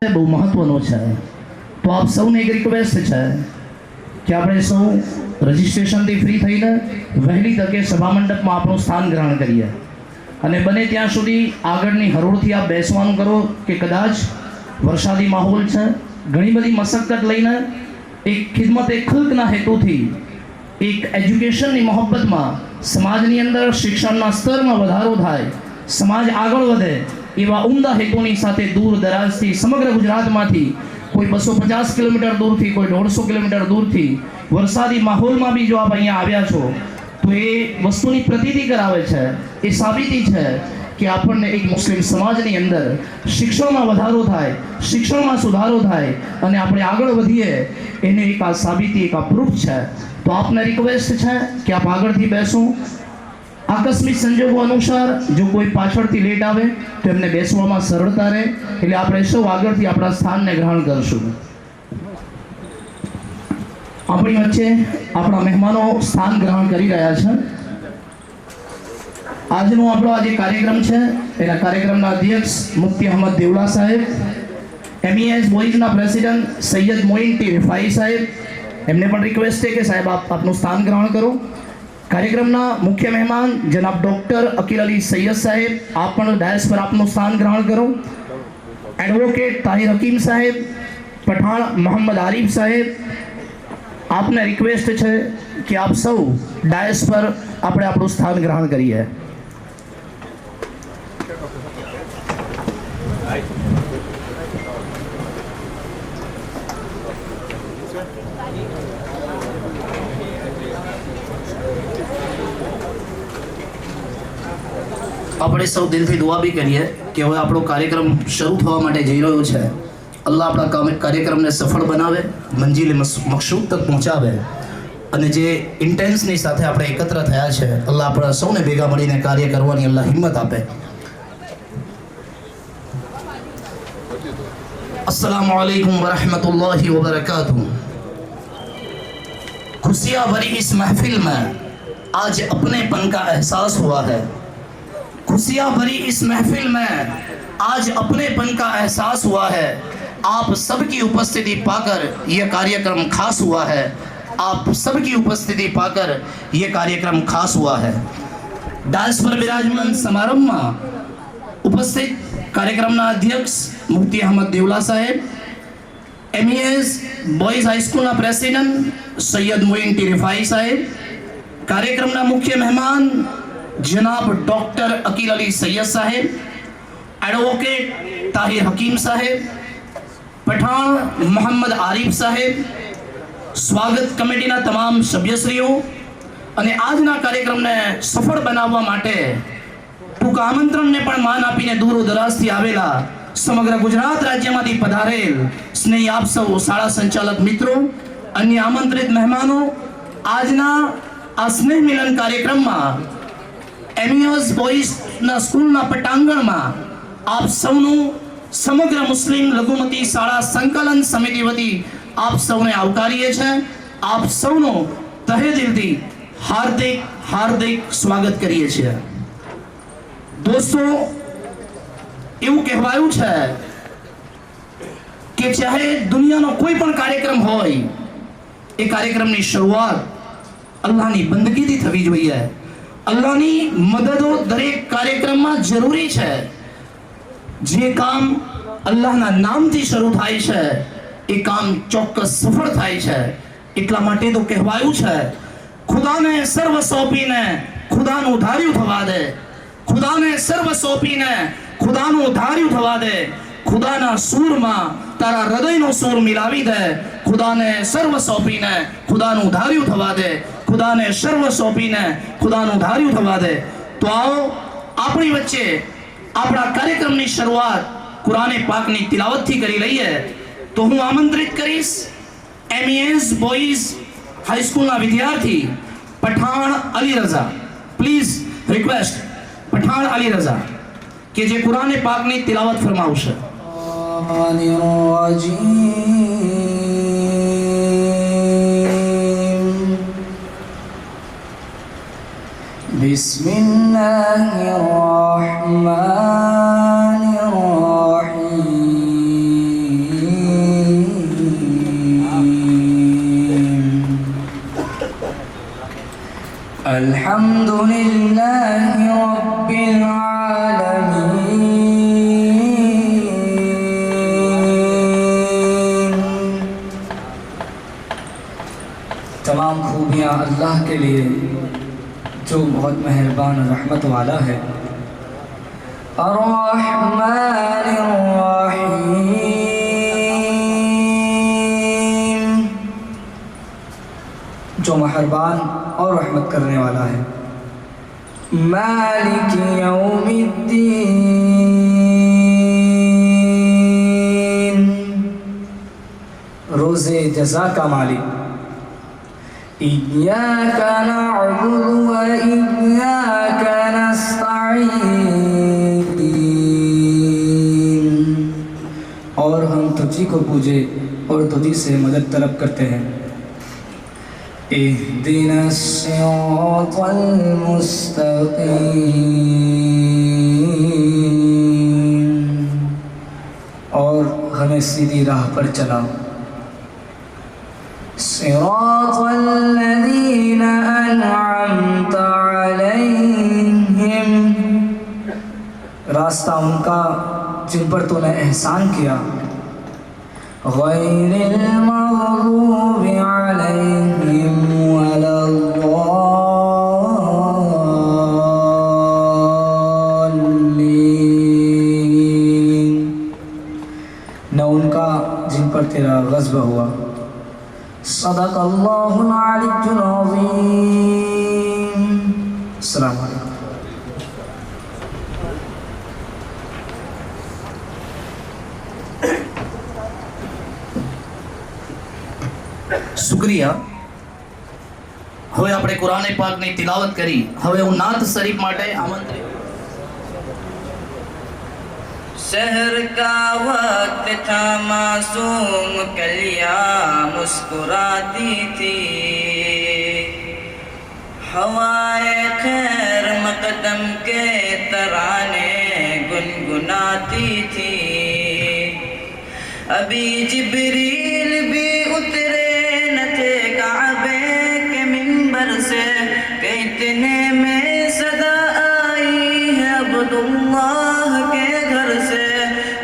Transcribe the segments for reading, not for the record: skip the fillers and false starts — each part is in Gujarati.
બહુ મહત્વનો છે. તો આપ સૌને એક રિક્વેસ્ટ છે કે આપણે સૌ રજિસ્ટ્રેશનથી ફ્રી થઈને વહેલી તકે સભામંડપમાં આપણું સ્થાન ગ્રહણ કરીએ અને બને ત્યાં સુધી આગળની હરોળથી આપ બેસવાનું કરો કે કદાચ વરસાદી માહોલ છે, ઘણી બધી મશક્કત લઈને એક ખિદમત એક ખુલ્કના હેતુથી એક એજ્યુકેશનની મોહબ્બતમાં સમાજની અંદર શિક્ષણના સ્તરમાં વધારો થાય, સમાજ આગળ વધે એવા ઉમદા હેતુની સાથે દૂર દરાજથી સમગ્ર ગુજરાતમાંથી કોઈ 250 કિલોમીટર દૂરથી, કોઈ 150 કિલોમીટર દૂરથી વરસાદી માહોલમાં બી જો આપ અહીંયા આવ્યા છો તો એ વસ્તુની પ્રતીતિ કરાવે છે, એ સાબિતી છે કે આપણને એક મુસ્લિમ સમાજની અંદર શિક્ષણમાં વધારો થાય, શિક્ષણમાં સુધારો થાય અને આપણે આગળ વધીએ એને એક આ સાબિતી, એક આ પ્રૂફ છે. તો આપને રિક્વેસ્ટ છે કે આપ આગળથી બેસો. આકસ્મિક સંજોગો અનુસાર જો કોઈ પાછળથી લેટ આવે તો એમને બેસવામાં સરળતા રહે, એટલે આપણે સૌ આગળથી આપણા સ્થાનને ગ્રહણ કરશું. આપણી વચ્ચે આપણા મહેમાનો સ્થાન ગ્રહણ કરી રહ્યા છે. આજનો આપણો આ જે કાર્યક્રમ છે એના કાર્યક્રમના અધ્યક્ષ મુફ્તી અહમદ દેવલા સાહેબ, MES બોયઝના પ્રેસિડેન્ટ સૈયદ મોઇન ટી રિફાઈ સાહેબ, એમને પણ રિક્વેસ્ટ છે કે સાહેબ આપનું સ્થાન ગ્રહણ કરો. કાર્યક્રમના મુખ્ય મહેમાન જનાબ ડૉક્ટર અકીલ અલી સૈયદ સાહેબ, આપ પણ ડાયસ પર આપનું સ્થાન ગ્રહણ કરો. એડવોકેટ તાહિર હકીમ સાહેબ, પઠાણ મોહમ્મદ આરિફ સાહેબ, આપને રિક્વેસ્ટ છે કે આપ સૌ ડાયસ પર આપણે આપણું સ્થાન ગ્રહણ કરીએ. આપણે સૌ દિલથી દુઆ બી કરીએ કે હવે આપણો કાર્યક્રમ શરૂ થવા માટે જઈ રહ્યો છે. અલ્લાહ આપણા કાર્યક્રમને સફળ બનાવે, મંજિલ મકસૂદ તક પહોંચાવે અને જે ઇન્ટેન્સની સાથે આપણે એકત્ર થયા છે અલ્લાહ આપણા સૌને ભેગા મળીને કાર્ય કરવાની અલ્લાહ હિંમત આપે. अस्सलामु अलैकुम वरहमतुल्लाहि वबरकातुहू. खुशियाँ भरी इस महफिल में आज अपनेपन का एहसास हुआ है. खुशियाँ भरी इस महफिल में आज अपनेपन का एहसास हुआ है. आप सबकी उपस्थिति पाकर यह कार्यक्रम खास हुआ है. आप सबकी उपस्थिति पाकर यह कार्यक्रम खास हुआ है. डायस पर विराजमान समारंभ में उपस्थित कार्यक्रमના અધ્યક્ષ મુફ્તી અહમદ દેવલા સાહેબ, MES બોયઝ હાઈસ્કૂલના પ્રેસિડેન્ટ સૈયદ મોઇન ટી રિફાઈ સાહેબ, કાર્યક્રમના મુખ્ય મહેમાન જનાબ ડૉક્ટર અકીલ અલી સૈયદ સાહેબ, એડવોકેટ તાહિર હકીમ સાહેબ, પઠાણ મોહમ્મદ આરિફ સાહેબ, સ્વાગત કમિટીના તમામ સભ્યશ્રીઓ અને આજના કાર્યક્રમને સફળ બનાવવા માટે ટૂંકા આમંત્રણને પણ માન આપીને દૂર દરાજથી આવેલા સમગ્ર ગુજરાત રાજ્યમાંથી પધારેલ સ્નેહી આપ સૌ શાળા સંચાલક મિત્રો, અન્ય આમંત્રિત મહેમાનો, આજના આ સ્નેહ મિલન કાર્યક્રમમાં MES બોયઝના સ્કૂલના પટાંગણમાં આપ સૌનું સમગ્ર મુસ્લિમ લઘુમતી શાળા સંકલન સમિતિ વતી આપ સૌને આવકારીએ છીએ. આપ સૌનો તહે દિલથી હાર્દિક હાર્દિક સ્વાગત કરીએ છીએ. दोस्तों, એવું કહેવાયું છે કે ચાહે દુનિયાનો કોઈ પણ કાર્યક્રમ હોય એ કાર્યક્રમની શરૂઆત અલ્લાહની બંદગીથી થવી જોઈએ. અલ્લાહની મદદો દરેક કાર્યક્રમમાં જરૂરી છે. જે કામ અલ્લાહના નામથી શરૂ થાય છે એ કામ ચોક્કસ સફળ થાય છે. એટલા માટે તો કહેવાયું છે ખુદાને સર્વ સોંપીને ખુદાનું ધાર્યું થવા દે, ખુદાને સર્વ સોંપીને ખુદાનું ધાર્યું થવા દે, ખુદાના સૂરમાં તારા હૃદયનો સૂર મિલાવી દે, ખુદાને સર્વ સોંપીને ખુદાનું ધાર્યું થવા દે, ખુદાને સર્વ સોંપીને ખુદાનું ધાર્યું થવા દે. તો આવો આપણી વચ્ચે આપણા કાર્યક્રમની શરૂઆત કુરાને પાકની તિલાવતથી કરી લઈએ. તો હું આમંત્રિત કરીશ MES બોયઝ હાઈસ્કૂલના વિદ્યાર્થી પઠાણ અલી રઝા. પ્લીઝ રિક્વેસ્ટ પઠાણ અલી રઝા કે જે કુરાને પાકની તિલાવત ફરમાવશે. बिस्मिल्लाहिर्रहमानिर्रहीम. تمام خوبیاں اللہ کے لیے جو بہت مہربان اور رحمت والا ہے۔ الرحمن الرحیم، جو مہربان اور رحمت کرنے والا ہے۔ مالک یوم الدین، روز جزا کا مالک۔ ایاک نعبد و ایاک نستعین، اور ہم تجھی کو پوجے اور تجھی سے مدد طلب کرتے ہیں۔ اہدنا الصراط المستقیم، اور ہمیں سیدھی راہ پر چلاؤ۔ صراط الذین انعمت علیہم، راستہ ان کا جن پر تو نے احسان کیا۔ غیر المغضوب علیہم ولا الضالین، نہ ان کا جن پر تیرا غضب ہوا۔ صدق اللہ العلی العظیم۔ السلام علیکم۔ શુક્રિયા। હવે આપણે કુરાન પાકની તિલાવત કરી। હવે હું નાત શરીફ માટે આમંત્રિત। شہر کا وقت تھا معصوم کلیاں مسکراتی تھی، ہوائے خیر مقدم کے ترانے گنگناتی تھی۔ ابھی جبریل بھی اترے نہ تھے کعبے کے منبر سے کہ اتنے میں صدا آئی ہے عبداللہ کے گھر سے۔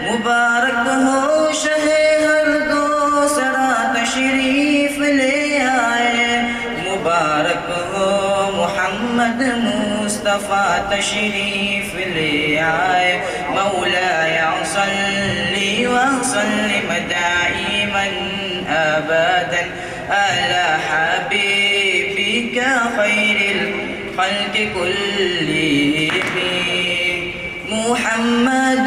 مبارک ہو شہ ہر دو سرا تشریف لے آئے، مبارک ہو محمد مصطفیٰ تشریف لے آئے۔ مولاي صلی وسلم دائما ابدا على حبيبك خير الخلق كلهم، محمد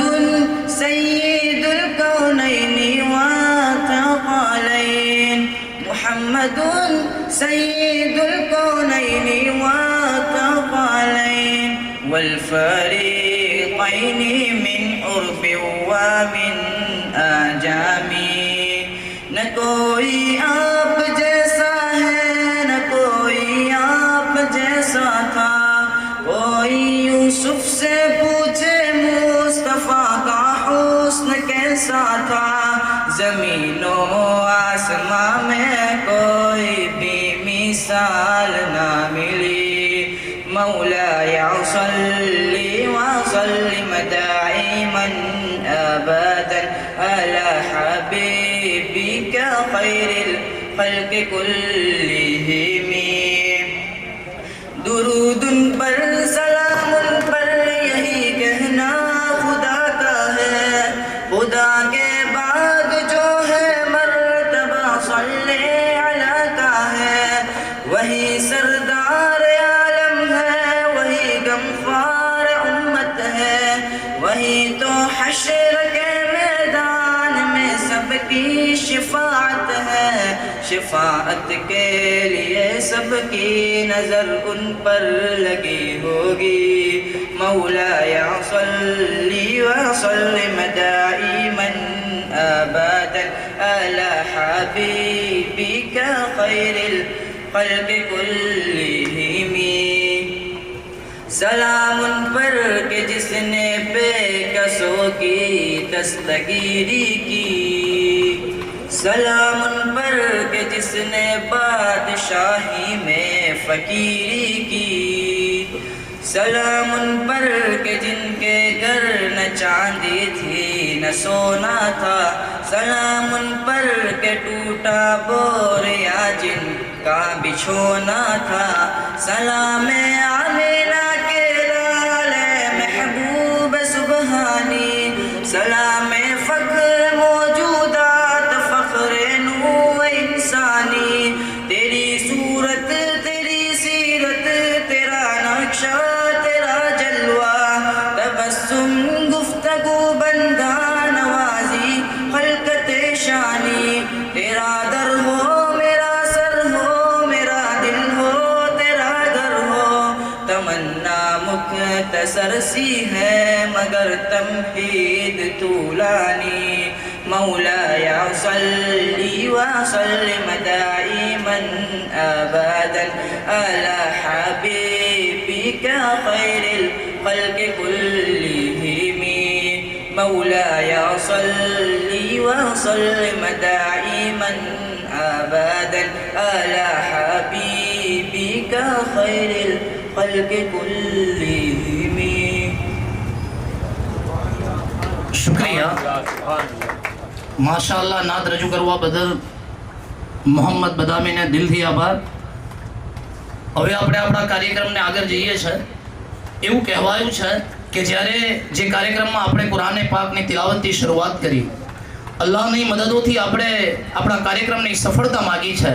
سید الکونین والثقلین، محمد سید الکونین والثقلین والفریقین من عرب ومن آجام۔ نہ کوئی آپ جیسا ہے نہ کوئی آپ جیسا تھا، کوئی یوسف سے پوچھے مصطفیٰ کا حسن کیسا تھا۔ زمین و آسماں میں کوئی بھی مثال نہ ملی۔ مولاي صلی وسلم دائما ابدا على حبيبك خير الخلق كلهم۔ درود پر سلام پر یہی کہنا خدا کا ہے، خدا کے بعد جو ہے مرتبہ صلی علی کا ہے۔ وہی سردار عالم ہے، وہی غمخوار امت ہے، وہی تو حشر کے میدان میں سب کی شفاعت ہے۔ شفاعت کے لیے سب کی نظر ان پر لگی ہوگی۔ مولاي صلی وسلم دائما ابدا على حبيبك خير الخلق كلهم۔ سلام ان پر کہ جس نے بے کسوں کی دستگیری کی، سلام ان پر کہ جس نے بادشاہی میں فقیری کی، سلام ان پر کہ جن کے گھر نہ چاندی تھی نہ سونا تھا، سلام ان پر کہ ٹوٹا بور یا جن का बिछोना था। सलाम आमिना के लाल महबूब सुबहानी, सलाम फ़ख्र मौजूदात फ़ख्र नू इंसानी। तेरी सूरत तेरी सीरत तेरा नक्शा तेरा जलवा, तबस्सुम गुफ्तगू बंदा नवाजी खलकत शानी। तेरा दर हो मेरा सर हो, मेरा दिल हो तेरा घर हो। तमन्ना मुख्तसर सी है मगर तमहीद तूलानी। मौलाया सल्ली व सल्लिम दाइमन अबदन अला हबीबिका खैरिल खल्क़ि कुल्लिहिम। मौलाया सल्ली व सल्लिम दाइमन अबदन अला हबीबिका खैरिल खल्क़ि कुल्लिहिम। शुक्रिया। માશાઅલ્લાહ નાદ રજૂ કરવા બદલ મોહમ્મદ બદામીને દિલથી આભાર. હવે આપણે આપણા કાર્યક્રમને આગળ જઈએ છે. એવું કહેવાયું છે કે જ્યારે જે કાર્યક્રમમાં આપણે કુરાને પાકની તિલાવતથી શરૂઆત કરી, અલ્લાહની મદદોથી આપણે આપણા કાર્યક્રમની સફળતા માગી છે,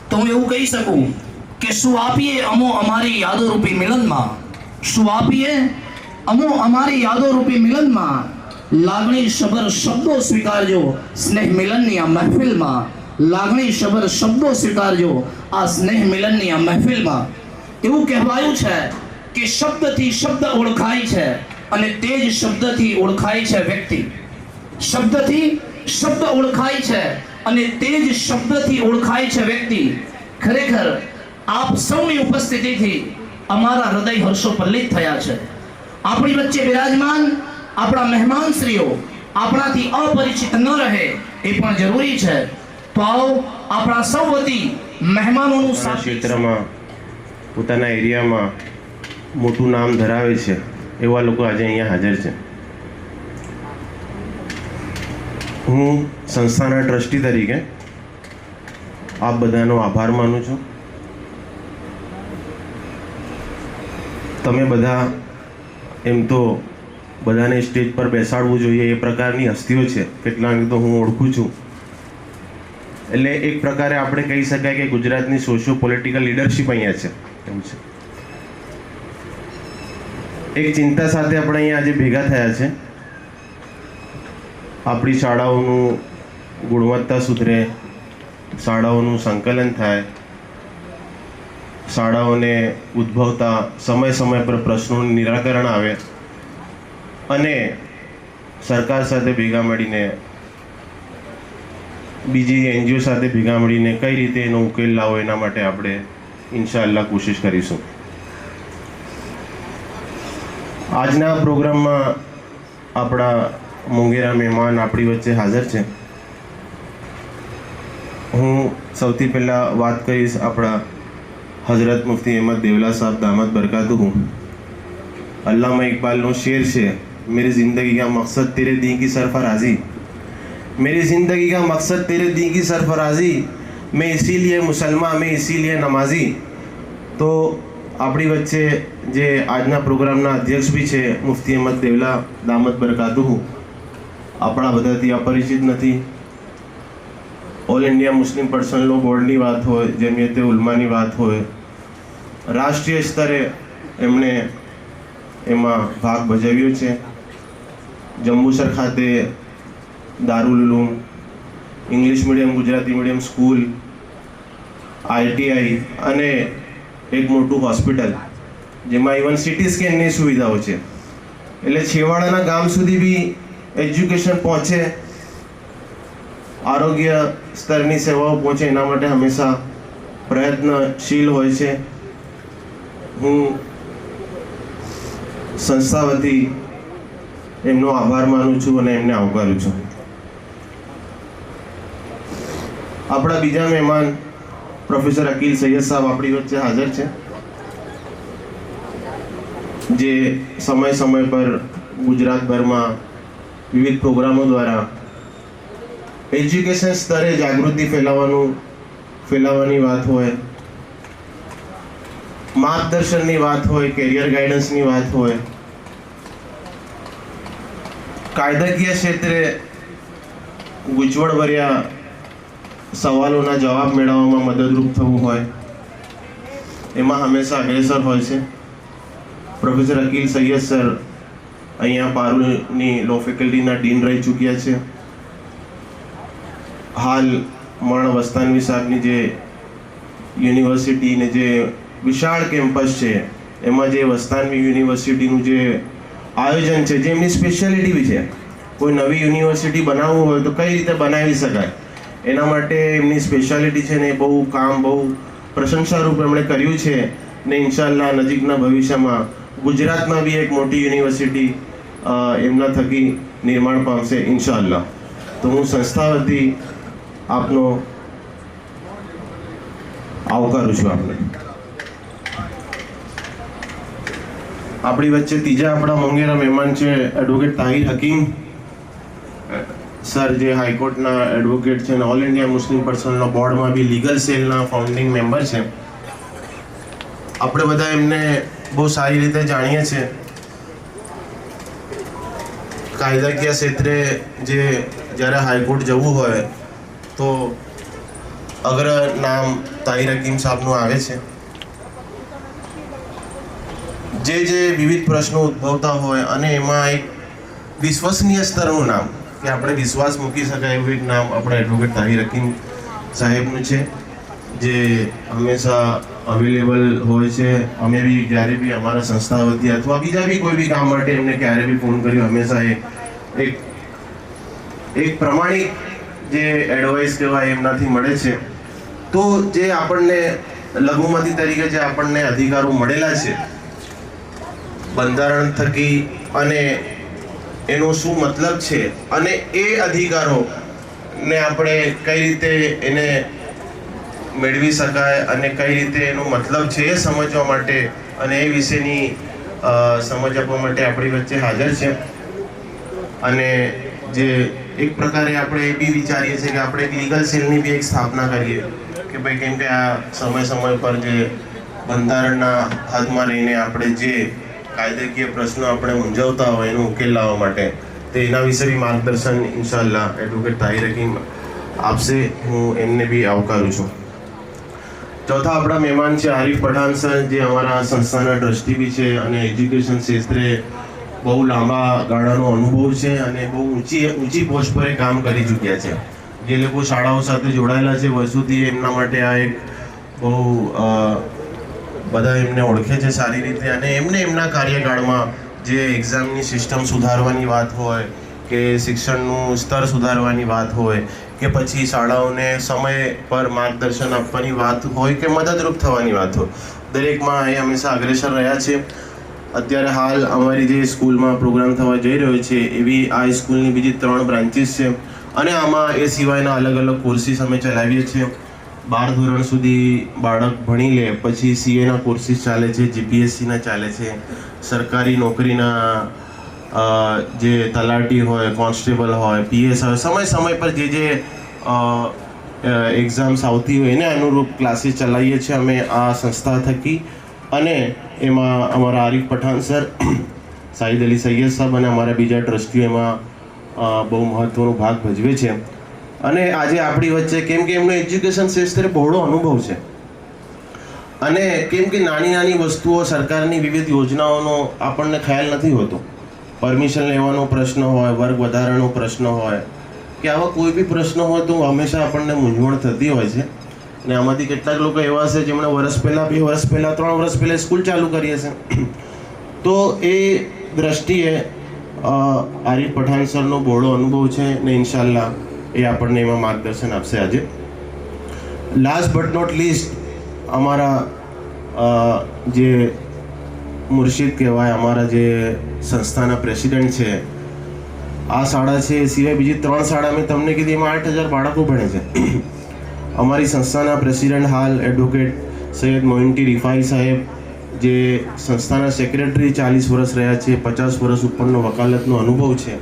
તો હું એવું કહી શકું કે શું આપીએ અમો અમારી યાદો રૂપી મિલનમાં, શું આપીએ અમો અમારી યાદો રૂપી મિલનમાં. લાગણી શબર શબ્દો સ્વીકારજો સ્નેહ મિલનની આ મહેફિલમાં, લાગણી શબર શબ્દો સ્વીકારજો આ સ્નેહ મિલનની આ મહેફિલમાં. એવું કહેવાયું છે કે શબ્દથી શબ્દ ઓળખાય છે અને તે જ શબ્દથી ઓળખાય છે વ્યક્તિ. શબ્દથી શબ્દ ઓળખાય છે અને તે જ શબ્દથી ઓળખાય છે વ્યક્તિ. ખરેખર આપ સૌની ઉપસ્થિતિથી અમારા હૃદય હર્ષોપલ્લિત થયા છે. આપણી વચ્ચે બિરાજમાન આપણા મહેમાનશ્રીઓ આપણાથી અપરિચિત ન રહે એ પણ જરૂરી છે. તો આવો આપણા સૌ વતી મહેમાનોનું ક્ષેત્રમાં પોતાના એરિયામાં મોટું નામ ધરાવે છે એવા લોકો આજે અહીંયા હાજર છે. હું સંસ્થાના ટ્રસ્ટી તરીકે આપ બધાનો આભાર માનું છું. તમે બધા એમ તો બધાને સ્ટેજ પર બેસાડવું જોઈએ એ પ્રકારની હસ્તીઓ છે, કેટલાક તો હું ઓળખું છું. એટલે એક પ્રકારે આપણે કહી શકાય કે ગુજરાતની સોશિયો પોલિટિકલ લીડરશિપ અહીંયા છે એવું છે. એક ચિંતા સાથે આપણે અહીંયા આજે ભેગા થયા છે. આપણી શાળાઓનું ગુણવત્તા સુધરે, શાળાઓનું સંકલન થાય, શાળાઓને ઉદ્ભવતા સમય સમય પર પ્રશ્નોનું નિરાકરણ આવે અને સરકાર સાથે ભેગા મળીને, બીજી એનજીઓ સાથે ભેગા મળીને કઈ રીતે એનો ઉકેલ લાવો એના માટે આપણે ઇન્શાઅલ્લાહ કોશિશ કરીશું. આજના પ્રોગ્રામમાં આપણા મોંઘેરા મહેમાન આપણી વચ્ચે હાજર છે. હું સૌથી પહેલાં વાત કરીશ આપણા હઝરત મુફ્તી અહેમદ દેવલા સાહેબ દામદ બરકાતુહુ. અલ્લામા ઇકબાલનો શેર છે, मेरी ज़िंदगी का मकसद तेरे दीन की सरफराजी, मेरी ज़िंदगी का मकसद तेरे दीन की सरफराजी, मैं इसीलिए मुसलमान, मैं इसीलिए नमाजी. तो આપણી વચ્ચે જે આજના પ્રોગ્રામના અધ્યક્ષ બી છે મુફ્તી અહેમદ દેવલા દામદ બરકાતુહુ, આપણા બધાથી અપરિચિત નથી. All India Muslim personal law બોર્ડની વાત હોય, જમિયતે ઉલમાની વાત હોય, રાષ્ટ્રીય સ્તરે એમણે એમાં ભાગ ભજવ્યો છે. જંબુસર ખાતે Darul Uloom, English medium, Gujarati medium school, ITI અને એક મોટું હોસ્પિટલ જેમાં ઇવન સિટી સ્કેનની સુવિધાઓ છે. એટલે છેવાડાના ગામ સુધી બી એજ્યુકેશન પહોંચે, આરોગ્ય સ્તરની સેવાઓ પહોંચે એના માટે હંમેશા પ્રયત્નશીલ હોય છે. હું સંસ્થા વતી એમનો આભાર માનું છું અને એમને આવકારું છું. આપણા બીજા મહેમાન પ્રોફેસર અકીલ સૈયદ સાહેબ આપણી વચ્ચે હાજર છે, જે સમય સમય પર ગુજરાતભરમાં વિવિધ પ્રોગ્રામો દ્વારા એજ્યુકેશન સ્તરે જાગૃતિ ફેલાવવાનું ફેલાવવાની વાત હોય, માર્ગદર્શનની વાત હોય, કેરિયર ગાઈડન્સની વાત હોય, કાયદાકીય ક્ષેત્રે ગૂંચવણભર્યા સવાલોના જવાબ મેળવવામાં મદદરૂપ થવું હોય, એમાં હંમેશા અગ્રેસર હોય છે. પ્રોફેસર અકીલ સૈયદ સર અહીંયા પારુલની લો ફેકલ્ટીના ડીન રહી ચૂક્યા છે. હાલ મરણ વસ્તાનવી સાહેબની જે યુનિવર્સિટી ને જે વિશાળ કેમ્પસ છે એમાં જે વસ્તાનવી યુનિવર્સિટીનું જે આયોજન છે, જે એમની સ્પેશિયાલિટી બી છે, કોઈ નવી યુનિવર્સિટી બનાવવું હોય તો કઈ રીતે બનાવી શકાય એના માટે એમની સ્પેશિયાલિટી છે ને બહુ કામ બહુ પ્રશંસારૂપ એમણે કર્યું છે. ને ઇન્શાલ્લાહ નજીકના ભવિષ્યમાં ગુજરાતમાં બી એક મોટી યુનિવર્સિટી એમના થકી નિર્માણ પામશે ઇન્શાલ્લાહ. તો હું સંસ્થા વતી આપનો આવકારું છું. આપણી વચ્ચે ત્રીજા આપણા મોંઘેરા મહેમાન છે એડવોકેટ તાહિર હકીમ સર, જે હાઈકોર્ટના એડવોકેટ છે અને ઓલ ઇન્ડિયા મુસ્લિમ પર્સનલના બોર્ડમાં બી લીગલ સેલના ફાઉન્ડિંગ મેમ્બર છે. આપણે બધા એમને બહુ સારી રીતે જાણીએ છીએ. કાયદાકીય ક્ષેત્રે જે જ્યારે હાઈકોર્ટ જવું હોય તો અગ્ર નામ તાહિર હકીમ સાહેબનું આવે છે. જે વિવિધ પ્રશ્નો ઉદ્ભવતા હોય અને એમાં એક વિશ્વસનીય સ્તરનું નામ કે આપણે વિશ્વાસ મૂકી શકાય એવું એક નામ આપણા એડવોકેટ તાહિર હકીમ સાહેબનું છે, જે હંમેશા અવેલેબલ હોય છે. અમે બી જ્યારે બી અમારા સંસ્થા વતી અથવા બીજા બી કોઈ બી કામ માટે એમને ક્યારે બી ફોન કર્યો, હંમેશા એક પ્રમાણિક જે એડવાઇસ કહેવાય એમનાથી મળે છે. તો જે આપણને લઘુમતી તરીકે જે આપણને અધિકારો મળેલા છે બંધારણ થકી અને એનો શું મતલબ છે અને એ અધિકારોને આપણે કઈ રીતે એને મેળવી શકાય અને કઈ રીતે એનો મતલબ છે એ સમજવા માટે અને એ વિશેની સમજ આપવા માટે આપણી વચ્ચે હાજર છે. અને જે એક પ્રકારે આપણે એ બી વિચારીએ છીએ કે આપણે એક લીગલ સેલની બી એક સ્થાપના કરીએ કે ભાઈ કેમ કે આ સમય પર જે બંધારણના હાથમાં લઈને આપણે જે કાયદાકીય પ્રશ્નો આપણે મૂંઝવતા હોય એનો ઉકેલ લાવવા માટે તો એના વિશે બી માર્ગદર્શન ઇન્શાલ્લાહ એડવોકેટ તાહિર હકીમ આપશે. હું એમને બી આવકારું છું. ચોથા આપણા મહેમાન છે આરિફ પઠાણ સર, જે અમારા સંસ્થાના ટ્રસ્ટી બી છે અને એજ્યુકેશન ક્ષેત્રે બહુ લાંબા ગાળાનો અનુભવ છે અને બહુ ઊંચી પોસ્ટ પર કામ કરી ચૂક્યા છે. જે લોકો શાળાઓ સાથે જોડાયેલા છે વર્ષોથી એમના માટે આ એક બહુ બધા એમને ઓળખે છે સારી રીતે અને એમને એમના કાર્યકાળમાં જે એક્ઝામની સિસ્ટમ સુધારવાની વાત હોય કે શિક્ષણનું સ્તર સુધારવાની વાત હોય કે પછી શાળાઓને સમય પર માર્ગદર્શન આપવાની વાત હોય કે મદદરૂપ થવાની વાત હોય, દરેકમાં એ હંમેશા અગ્રેસર રહ્યા છે. અત્યારે હાલ અમારી જે સ્કૂલમાં પ્રોગ્રામ થવા જઈ રહ્યો છે એવી આ સ્કૂલની બીજી 3 બ્રાન્ચીસ છે અને આમાં એ સિવાયના અલગ અલગ કોર્સીસ અમે ચલાવીએ છીએ. 12 ધોરણ સુધી બાળક ભણી લે પછી સીએના કોર્સીસ ચાલે છે, જીપીએસસીના ચાલે છે, સરકારી નોકરીના જે તલાટી હોય, કોન્સ્ટેબલ હોય, પીએસ હોય, સમય પર જે એક્ઝામ્સ આવતી હોય એને અનુરૂપ ક્લાસીસ ચલાવીએ છીએ અમે આ સંસ્થા થકી. અને એમાં અમારા આરિફ પઠાણ સર, સાહિદ અલી સૈયદ સાહેબ અને અમારા બીજા ટ્રસ્ટીઓ એમાં બહુ મહત્ત્વનો ભાગ ભજવે છે. અને આજે આપણી વચ્ચે કેમ કે એમનો એજ્યુકેશન ક્ષેત્રે બહોળો અનુભવ છે અને કેમ કે નાની વસ્તુઓ સરકારની વિવિધ યોજનાઓનો આપણને ખ્યાલ નથી હોતો. પરમિશન લેવાનો પ્રશ્ન હોય, વર્ગ વધારાનો પ્રશ્ન હોય કે આવા કોઈ બી પ્રશ્ન હોય તો હંમેશા આપણને મૂંઝવણ થતી હોય છે. અને આમાંથી કેટલાક લોકો એવા છે જેમણે વર્ષ પહેલાં, 2 વર્ષ પહેલાં, 3 વર્ષ પહેલાં સ્કૂલ ચાલુ કરી હશે. તો એ દ્રષ્ટિએ આરિફ પઠાણ સરનો બહોળો અનુભવ છે ને ઇન્શાલ્લાહ એ આપણને એમાં માર્ગદર્શન આપશે આજે. લાસ્ટ બટ નોટ લીસ્ટ અમારા જે મુર્શિદ કહેવાય, અમારા જે સંસ્થાના પ્રેસિડેન્ટ છે, આ શાળા છે એ સિવાય બીજી 3 શાળા મેં તમને કીધી એમાં 8000 બાળકો ભણે છે. અમારી સંસ્થાના પ્રેસિડેન્ટ હાલ એડવોકેટ સૈયદ મોઇન્ટી રિફાઈ સાહેબ, જે સંસ્થાના સેક્રેટરી 40 વર્ષ રહ્યા છે, 50 વર્ષ ઉપરનો વકાલતનો અનુભવ છે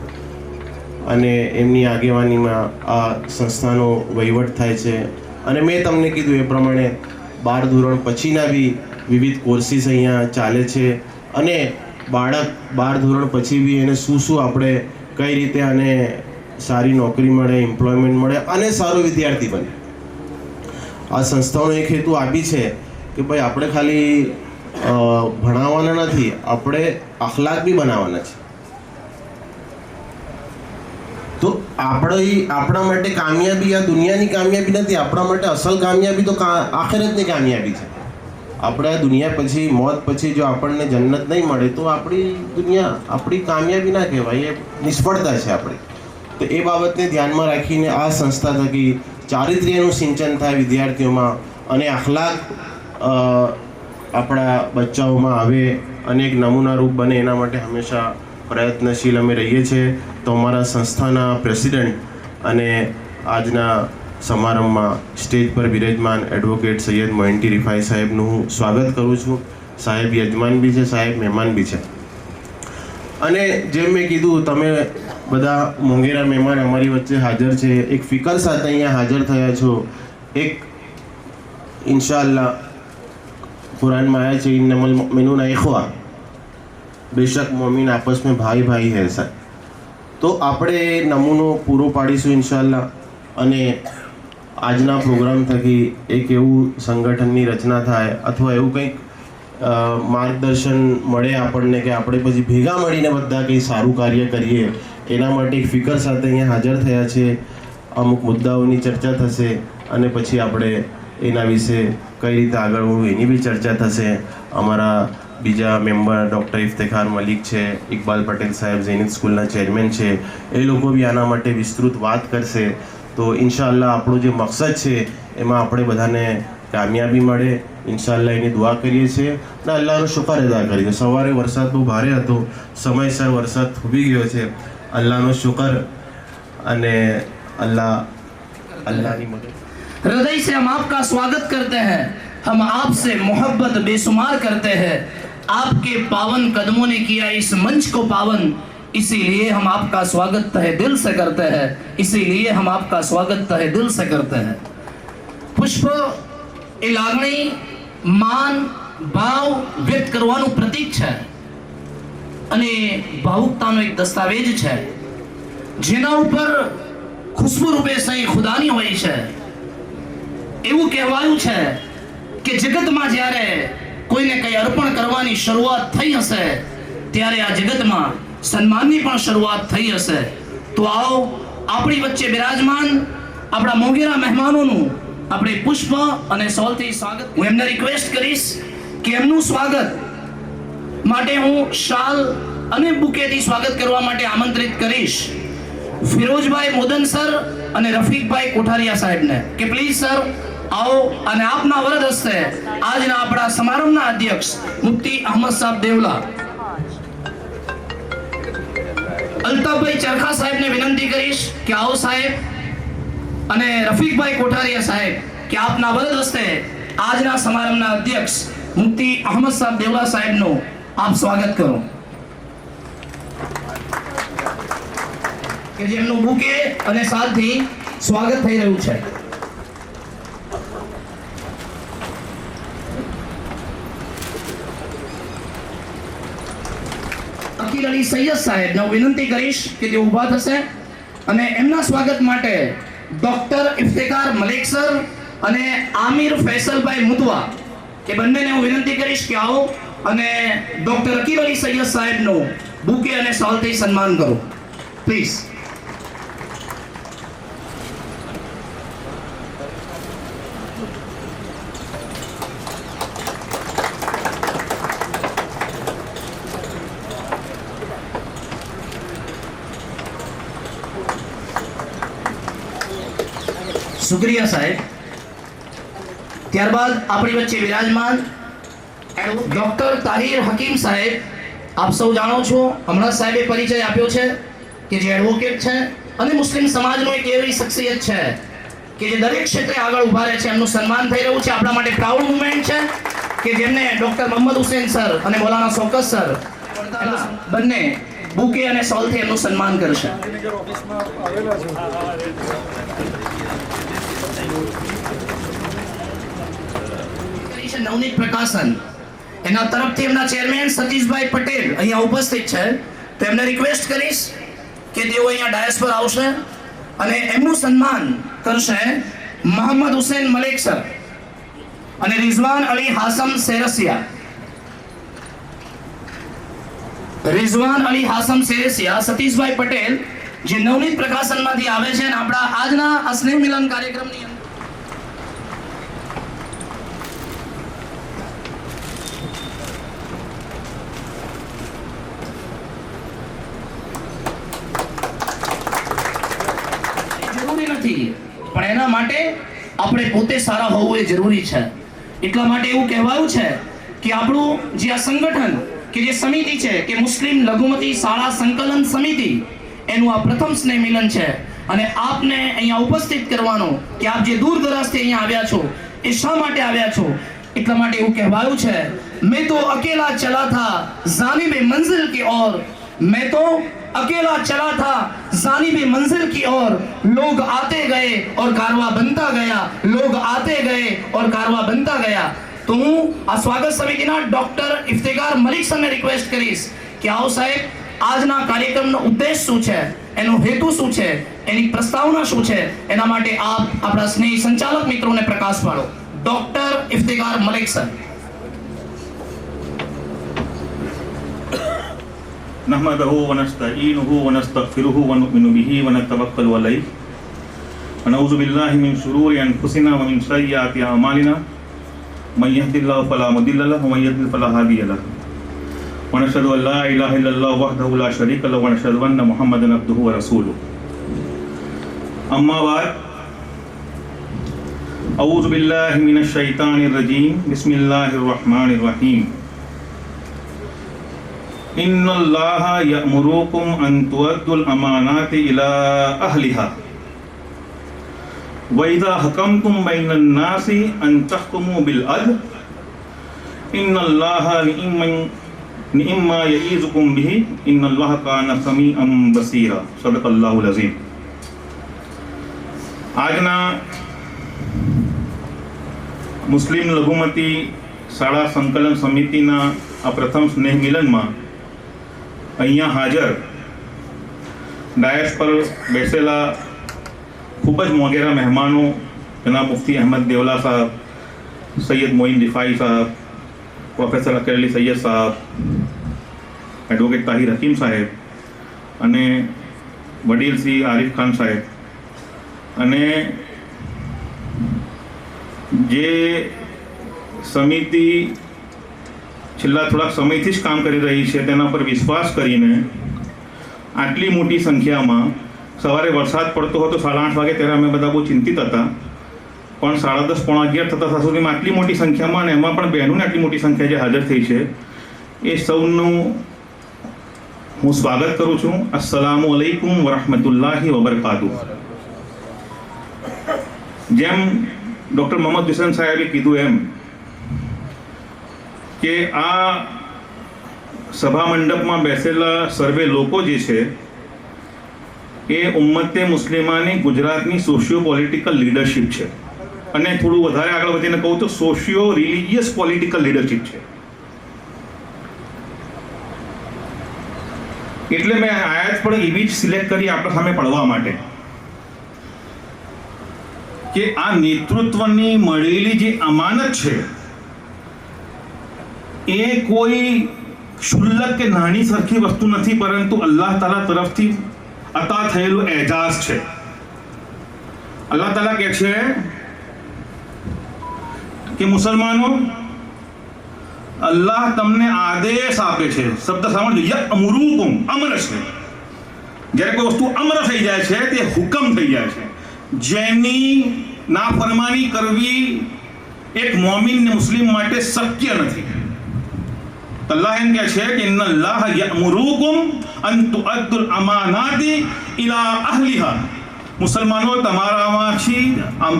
અને એમની આગેવાનીમાં આ સંસ્થાનો વહીવટ થાય છે. અને મેં તમને કીધું એ પ્રમાણે 12 ધોરણ પછીના બી વિવિધ કોર્સીસ અહીંયા ચાલે છે અને બાળક 12 ધોરણ પછી બી એને શું આપણે કઈ રીતે આને સારી નોકરી મળે, એમ્પ્લોયમેન્ટ મળે અને સારો વિદ્યાર્થી બને. આ સંસ્થાઓનો એક હેતુ આપી છે કે ભાઈ આપણે ખાલી ભણાવવાના નથી, આપણે અખલાક બી બનાવવાના છે. તો આપણા માટે કામયાબી આ દુનિયાની કામયાબી નથી, આપણા માટે અસલ કામયાબી તો આખિરતની કામયાબી છે. આપણે આ દુનિયા પછી, મોત પછી જો આપણને જન્નત નહીં મળે તો આપણી કામયાબી ના કહેવાય, એ નિષ્ફળતા છે આપણી. તો એ બાબતને ધ્યાનમાં રાખીને આ સંસ્થા થકી ચારિત્ર્યનું સિંચન થાય વિદ્યાર્થીઓમાં અને અખલાક આપણા બચ્ચાઓમાં આવે અને એક નમૂનારૂપ બને, એના માટે હંમેશા પ્રયત્નશીલ અમે રહીએ છીએ. તો અમારા સંસ્થાના પ્રેસિડેન્ટ અને આજના સમારંભમાં સ્ટેજ પર બિરાજમાન એડવોકેટ સૈયદ મોઇન્ટી રિફાઈ સાહેબનું હું સ્વાગત કરું છું. સાહેબ યજમાન બી છે, સાહેબ મહેમાન બી છે. અને જેમ મેં કીધું, તમે બધા મોંઘેરા મહેમાન અમારી વચ્ચે હાજર છે. એક ફિકર સાથે અહીંયા હાજર થયા છો. એક ઇન્શાઅલ્લાહ કુરાનમાં આયા છે, ઇન્નમલ મુમિનૂના ઇખ્વા, બેશક મોમિન આપસ में भाई भाई है सर. તો આપણે નમૂનો પૂરો પાડીશું ઇન્શાઅલ્લાહ. અને આજના પ્રોગ્રામ થકી એક એવું સંગઠનની રચના થાય અથવા એવું કંઈક માર્ગદર્શન મળે આપણને કે આપણે પછી ભેગા મળીને બધા કંઈ સારું કાર્ય કરીએ. એના માટે એક ફિકર સાથે અહીંયા હાજર થયા છે. અમુક મુદ્દાઓની ચર્ચા થશે અને પછી આપણે એના વિશે કઈ રીતે આગળ વધવું એની બી ચર્ચા થશે. અમારા બીજા મેમ્બર ડૉક્ટર ઇફ્તિખાર મલિક છે, ઇકબાલ પટેલ સાહેબ ઝેનિથ સ્કૂલના ચેરમેન છે, એ લોકો બી આના માટે વિસ્તૃત વાત કરશે. તો ઇન્શાઅલ્લાહ આપણો જે મકસદ છે એમાં આપણે બધાને કામયાબી મળે ઇન્શાઅલ્લાહ એની દુઆ કરીએ છીએ અને અલ્લાહનો શુક્ર અદા કરીએ. સવારે વરસાદ બહુ ભારે હતો, સમયસર વરસાદ થોભી ગયો છે, અલ્લાહનો શુક્ર. અને अल्लाह हृदय से हम आपका स्वागत करते हैं, हम आपसे मोहब्बत बेशुमार करते हैं. आपके पावन कदमों ने किया इस मंच को पावन, इसीलिए हम आपका स्वागत तहे दिल से करते हैं, इसीलिए हम आपका स्वागत तहे दिल से करते हैं. પુષ્પ એ લાગણી, માન, ભાવ વ્યક્ત કરવાનું પ્રતીક છે અને ભાવુકતાનો એક દસ્તાવેજ છે જેના ઉપર ખુશ્બુ રૂપે સહી ખુદાની હોય છે. એવું કહેવાયું છે કે જગતમાં જ્યારે કોઈને કંઈ અર્પણ કરવાની શરૂઆત થઈ હશે ત્યારે આ જગતમાં સન્માનની પણ શરૂઆત થઈ હશે. તો આવો આપણી વચ્ચે બિરાજમાન આપણા મોંઘેરા મહેમાનોનું આપણે પુષ્પ અને સોલથી સ્વાગત. હું એમને રિક્વેસ્ટ કરીશ કે એમનું સ્વાગત માટે હું શાલ અને બુકેથી સ્વાગત કરવા માટે આમંત્રિત કરીશ ફિરોજભાઈ મોદન સર અને રફીકભાઈ કોઠારિયા સાહેબને કે પ્લીઝ સર आओ અને આપના વરદ હસ્તે આજના આપણા સમારંભના અધ્યક્ષ મુફ્તી અહમદ સાહેબ દેવલા, અલ્તાફભાઈ ચરખા સાહેબને વિનંતી કરીશ કે આવો સાહેબ, અને રફીકભાઈ કોઠારિયા સાહેબ કે આપના વરદ હસ્તે આજના સમારંભના અધ્યક્ષ મુફ્તી અહમદ સાહેબ દેવલા સાહેબનું આપ સ્વાગત કરો કે જેમનું બુકે અને સાલથી સ્વાગત થઈ રહ્યું છે. અકીલ અલી સૈયદ સાહેબને વિનંતી કરીશ કે તે ઊભા થશે અને એમના સ્વાગત માટે ડોક્ટર ઇફ્તિખાર મલિક સર અને આમિર ફૈસલભાઈ મુતવા એ બંનેને હું વિનંતી કરીશ કે આવો અને ડોક્ટર અકીલ અલી સૈયદ સાહેબનું બુકે અને શાલથી સન્માન કરો પ્લીઝ. शुक्रिया साहेब. ત્યારબાદ આપણી વચ્ચે વિરાજમાન ડોક્ટર તાહિર હકીમ સાહેબ. આપ સૌ જાણો છો, હમણાં સાહેબે પરિચય આપ્યો છે કે જે એડવોકેટ છે અને મુસ્લિમ સમાજનો એક એવી શખ્સિયત છે કે જે દરેક ક્ષેત્રે આગળ ઊભા રહે છે. એમનું સન્માન થઈ રહ્યું છે. આપણા માટે પ્રાઉડ મુવમેન્ટ છે કે જેમને ડોક્ટર મોહમ્મદ હુસેન સર અને મૌલાના શૌકત સર બંને બુકે અને શોલથી એમનું સન્માન કરશે. નવનીત પ્રકાશન એના તરફથી એમના ચેરમેન સતીશભાઈ પટેલ અહીંયા ઉપસ્થિત છે. તો એમને રિક્વેસ્ટ કરીશ કે તેઓ અહીંયા ડાયસ પર આવશે અને એમનું સન્માન કરશે મોહમ્મદ હુસેન મલિક સર અને રિઝવાન અલી હાસમ સેરસિયા. રિઝવાન અલી હાસમ સેરસિયા, સતીશભાઈ પટેલ જે નવનીત પ્રકાશનમાંથી આવે છે અને આપણા આજના આ સ્નેહ મિલન કાર્યક્રમની અંદર જરૂરી નથી, પણ એના માટે આપણે પોતે સારા હોવું એ જરૂરી છે. એટલા માટે એવું કહેવાયું છે કે આપણું જે આ સંગઠન કે જે સમિતિ છે કે મુસ્લિમ લઘુમતી શાળા સંકલન સમિતિ, એનું આ પ્રથમ સ્નેહ મિલન છે. અને આપને અહીંયા ઉપસ્થિત કરવાનો કે આપ જે દૂર દરાજથી અહીંયા આવ્યા છો એ શા માટે આવ્યા છો, એટલા માટે એવું કહેવાયું છે, મેં તો અકેલા ચલા થા જાનિબે મંઝિલ की ओर, मैं तो अकेला चला था जानिबे मंजिल की ओर, लोग आते गए और कारवा बनता गया, लोग आते गए और कारवा बनता गया. તો હું આ સ્વાગત સમિતિના ડોક્ટર ઇફ્તિખાર મલિક સરને રિક્વેસ્ટ કરીશ કે આવો સાહેબ, આજના કાર્યક્રમનો ઉદ્દેશ શું છે, એનો હેતુ શું છે, એની પ્રસ્તાવના શું છે, એના માટે આપ આપણા સ્નેહી સંચાલક મિત્રોને પ્રકાશ પાડો. Doctor Iftikhar Malik sir. नहमदहु वनस्तईनुहु वनस्तगफिरुहु वनुमिनु बिहि वनतवक्कलु अलैहि वनऊज़ु बिल्लाहि मिन शुरूरि अनफुसिना व मिन सय्यिआति अमालिना मन यहदिल्लाहु फला मुदिल्ल लहु व मन युद्लिल फला हादिय लहु वनशहदु अन ला इलाहा इल्लल्लाह वहदहु ला शरीका लहु वनशहदु अन्न मुहम्मदन अब्दुहु व रसूलुहु. अम्मा बाद अऊज़ु बिल्लाहि मिनश शैतानिर रजीम बिस्मिल्लाहिर रहमानिर रहीम. इन्नल्लाह यअमुरुकुम अन तुअद्दुल अमानाति इला अहलिहा व इज़ा हकमतुम बैनन नासि अन तहकुमु बिल अदल इन्नल्लाह निअम्मा यईज़ुकुम बिही इन्नल्लाह कान समीअन बसीरा. सदक़ल्लाहुल अज़ीम. આજના મુસ્લિમ લઘુમતી શાળા સંકલન સમિતિના આ પ્રથમ સ્નેહ મિલનમાં અહીંયા હાજર ડાયસ પર બેસેલા ખૂબ જ મોંઘેરા મહેમાનો જનાબ મુફ્તી અહેમદ દેવલા સાહેબ, સૈયદ મોઇન રિફાઈ સાહેબ, પ્રોફેસર અકર અલી સૈયદ સાહેબ, એડવોકેટ તાહિર હકીમ સાહેબ અને વડીલ શ્રી આરિફ ખાન સાહેબ અને જે સમિતિ છેલ્લા થોડાક સમયથી જ કામ કરી રહી છે તેના પર વિશ્વાસ કરીને આટલી મોટી સંખ્યામાં, સવારે વરસાદ પડતો હતો 8:30 વાગે ત્યારે અમે બધા બહુ ચિંતિત હતા, પણ 10:30 પોણા 11 થતા સુધીમાં આટલી મોટી સંખ્યામાં અને એમાં પણ બહેનોને આટલી મોટી સંખ્યા જે હાજર થઈ છે એ સૌનું હું સ્વાગત કરું છું. અસ્સલામુ અલૈકુમ વરહમતુલ્લાહિ વબરકાતુહ. જેમ ડૉક્ટર મોહમ્મદ હુસૈન સાહેબે કીધું એમ કે આ સભા મંડપમાં બેસેલા સર્વે લોકો જે છે એ ઉમ્મતે મુસ્લિમાની ગુજરાતની સોશિયો પોલિટિકલ લીડરશિપ છે અને થોડું વધારે આગળ વધીને કહું તો સોશિયો રિલિજિયસ પોલિટિકલ લીડરશિપ છે. એટલે મેં આયાત પણ એવી જ સિલેક્ટ કરી આપણા સામે પડવા માટે કે આ નેતૃત્વની મળેલી જે અમાનત છે એ કોઈ ક્ષુલ્લક કે નાની સરખી વસ્તુ નથી, પરંતુ અલ્લાહ તાલા તરફથી અતા થયેલું એજાઝ છે. અલ્લાહ તાલા કહે છે કે મુસલમાનો, અલ્લાહ તમને આદેશ આપે છે. શબ્દ સાંભળજો, યઅમુરુકુમ, અમર છે. જ્યારે કોઈ વસ્તુ અમર થઈ જાય છે તે હુકમ થઈ જાય છે. જેની નાફરમાની કરવી એક મોમિન ને મુસ્લિમ માટે શક્ય નથી. અલ્લાહ એમ કહે છે કે ઇન્નલ્લાહ યઅમુરુકુમ અન તુઅદ્દુલ અમાનાતિ ઇલા અહલિહા. મુસલમાનો,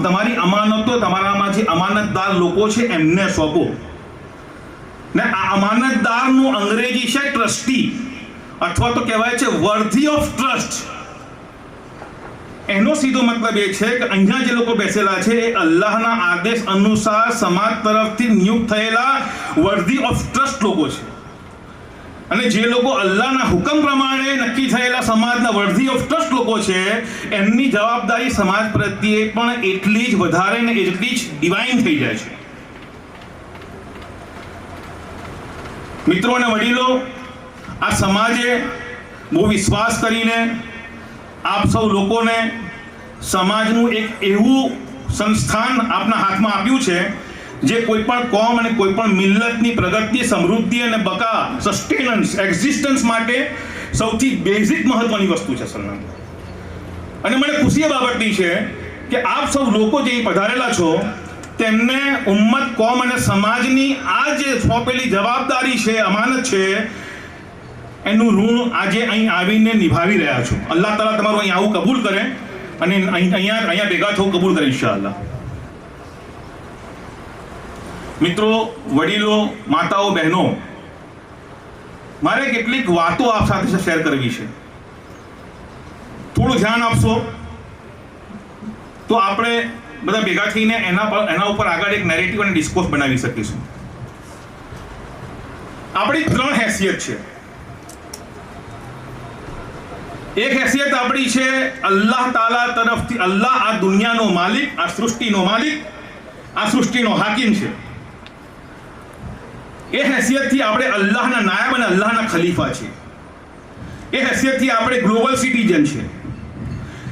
તમારી અમાનતો તમારામાં જે અમાનતદાર લોકો છે એમને સોંપો. ને આ અમાનતદારનું અંગ્રેજી છે ટ્રસ્ટી, અથવા તો કહેવાય છે વર્ધી ઓફ ટ્રસ્ટ. એનો સીધો મતલબ એ છે કે અહીંયા જે લોકો બેસેલા છે એ અલ્લાહના આદેશ અનુસાર સમાજ તરફથી નિયુક્ત થયેલા વર્ધી ઓફ ટ્રસ્ટ લોકો છે, અને જે લોકો અલ્લાહના હુકમ પ્રમાણે નક્કી થયેલા સમાજના વર્ધી ઓફ ટ્રસ્ટ લોકો છે એમની જવાબદારી સમાજ પ્રત્યે પણ એટલી જ વધારે ને એટલી જ ડિવાઇન થઈ જાય છે. મિત્રો અને વડીલો, આ સમાજે બહુ વિશ્વાસ કરીને આપ સૌ લોકોને સમાજનું એક એવું સંસ્થાન આપના હાથમાં આપ્યું છે જે કોઈ પણ કોમ અને કોઈ પણ મિલ્લતની પ્રગતિ, સમૃદ્ધિ અને બકા, સસ્ટેનન્સ, એક્ઝિસ્ટન્સ માટે સૌથી બેઝિક મહત્વની વસ્તુ છે સલમાન. અને મને ખુશી એ બાબતની છે કે આપ સૌ લોકો જે પધારેલા છો તેમને ઉમ્મત, કોમ અને સમાજની આ જે સોંપેલી જવાબદારી છે, અમાનત છે, એનું ઋણ આજે અહીં આવીને નિભાવી રહ્યા છો. અલ્લાહ તાલા તમારું અહીં આવું કબૂલ કરે અને અહીંયા ભેગા થવું કબૂલ કરે ઇન્શાઅલ્લાહ. મિત્રો, વડીલો, માતાઓ, બહેનો, મારે કેટલીક વાતો આપ સાથે શેર કરવી છે. થોડું ધ્યાન આપશો તો આપણે બધા ભેગા થઈને એના ઉપર આગળ એક નેરેટિવ અને ડિસ્કોર્સ બનાવી શકીશું. આપણી 3 હેસિયત છે. એક હેસિયત આપણી છે અલ્લાહ તાલા તરફથી. અલ્લાહ આ દુનિયાનો માલિક, આ સૃષ્ટિનો માલિક, આ સૃષ્ટિનો હાકિમ છે. એ હેસિયતથી આપણે અલ્લાહના નાયબ અને અલ્લાહના ખલીફા છે. એ હેસિયતથી આપણે ગ્લોબલ સિટીઝન છે.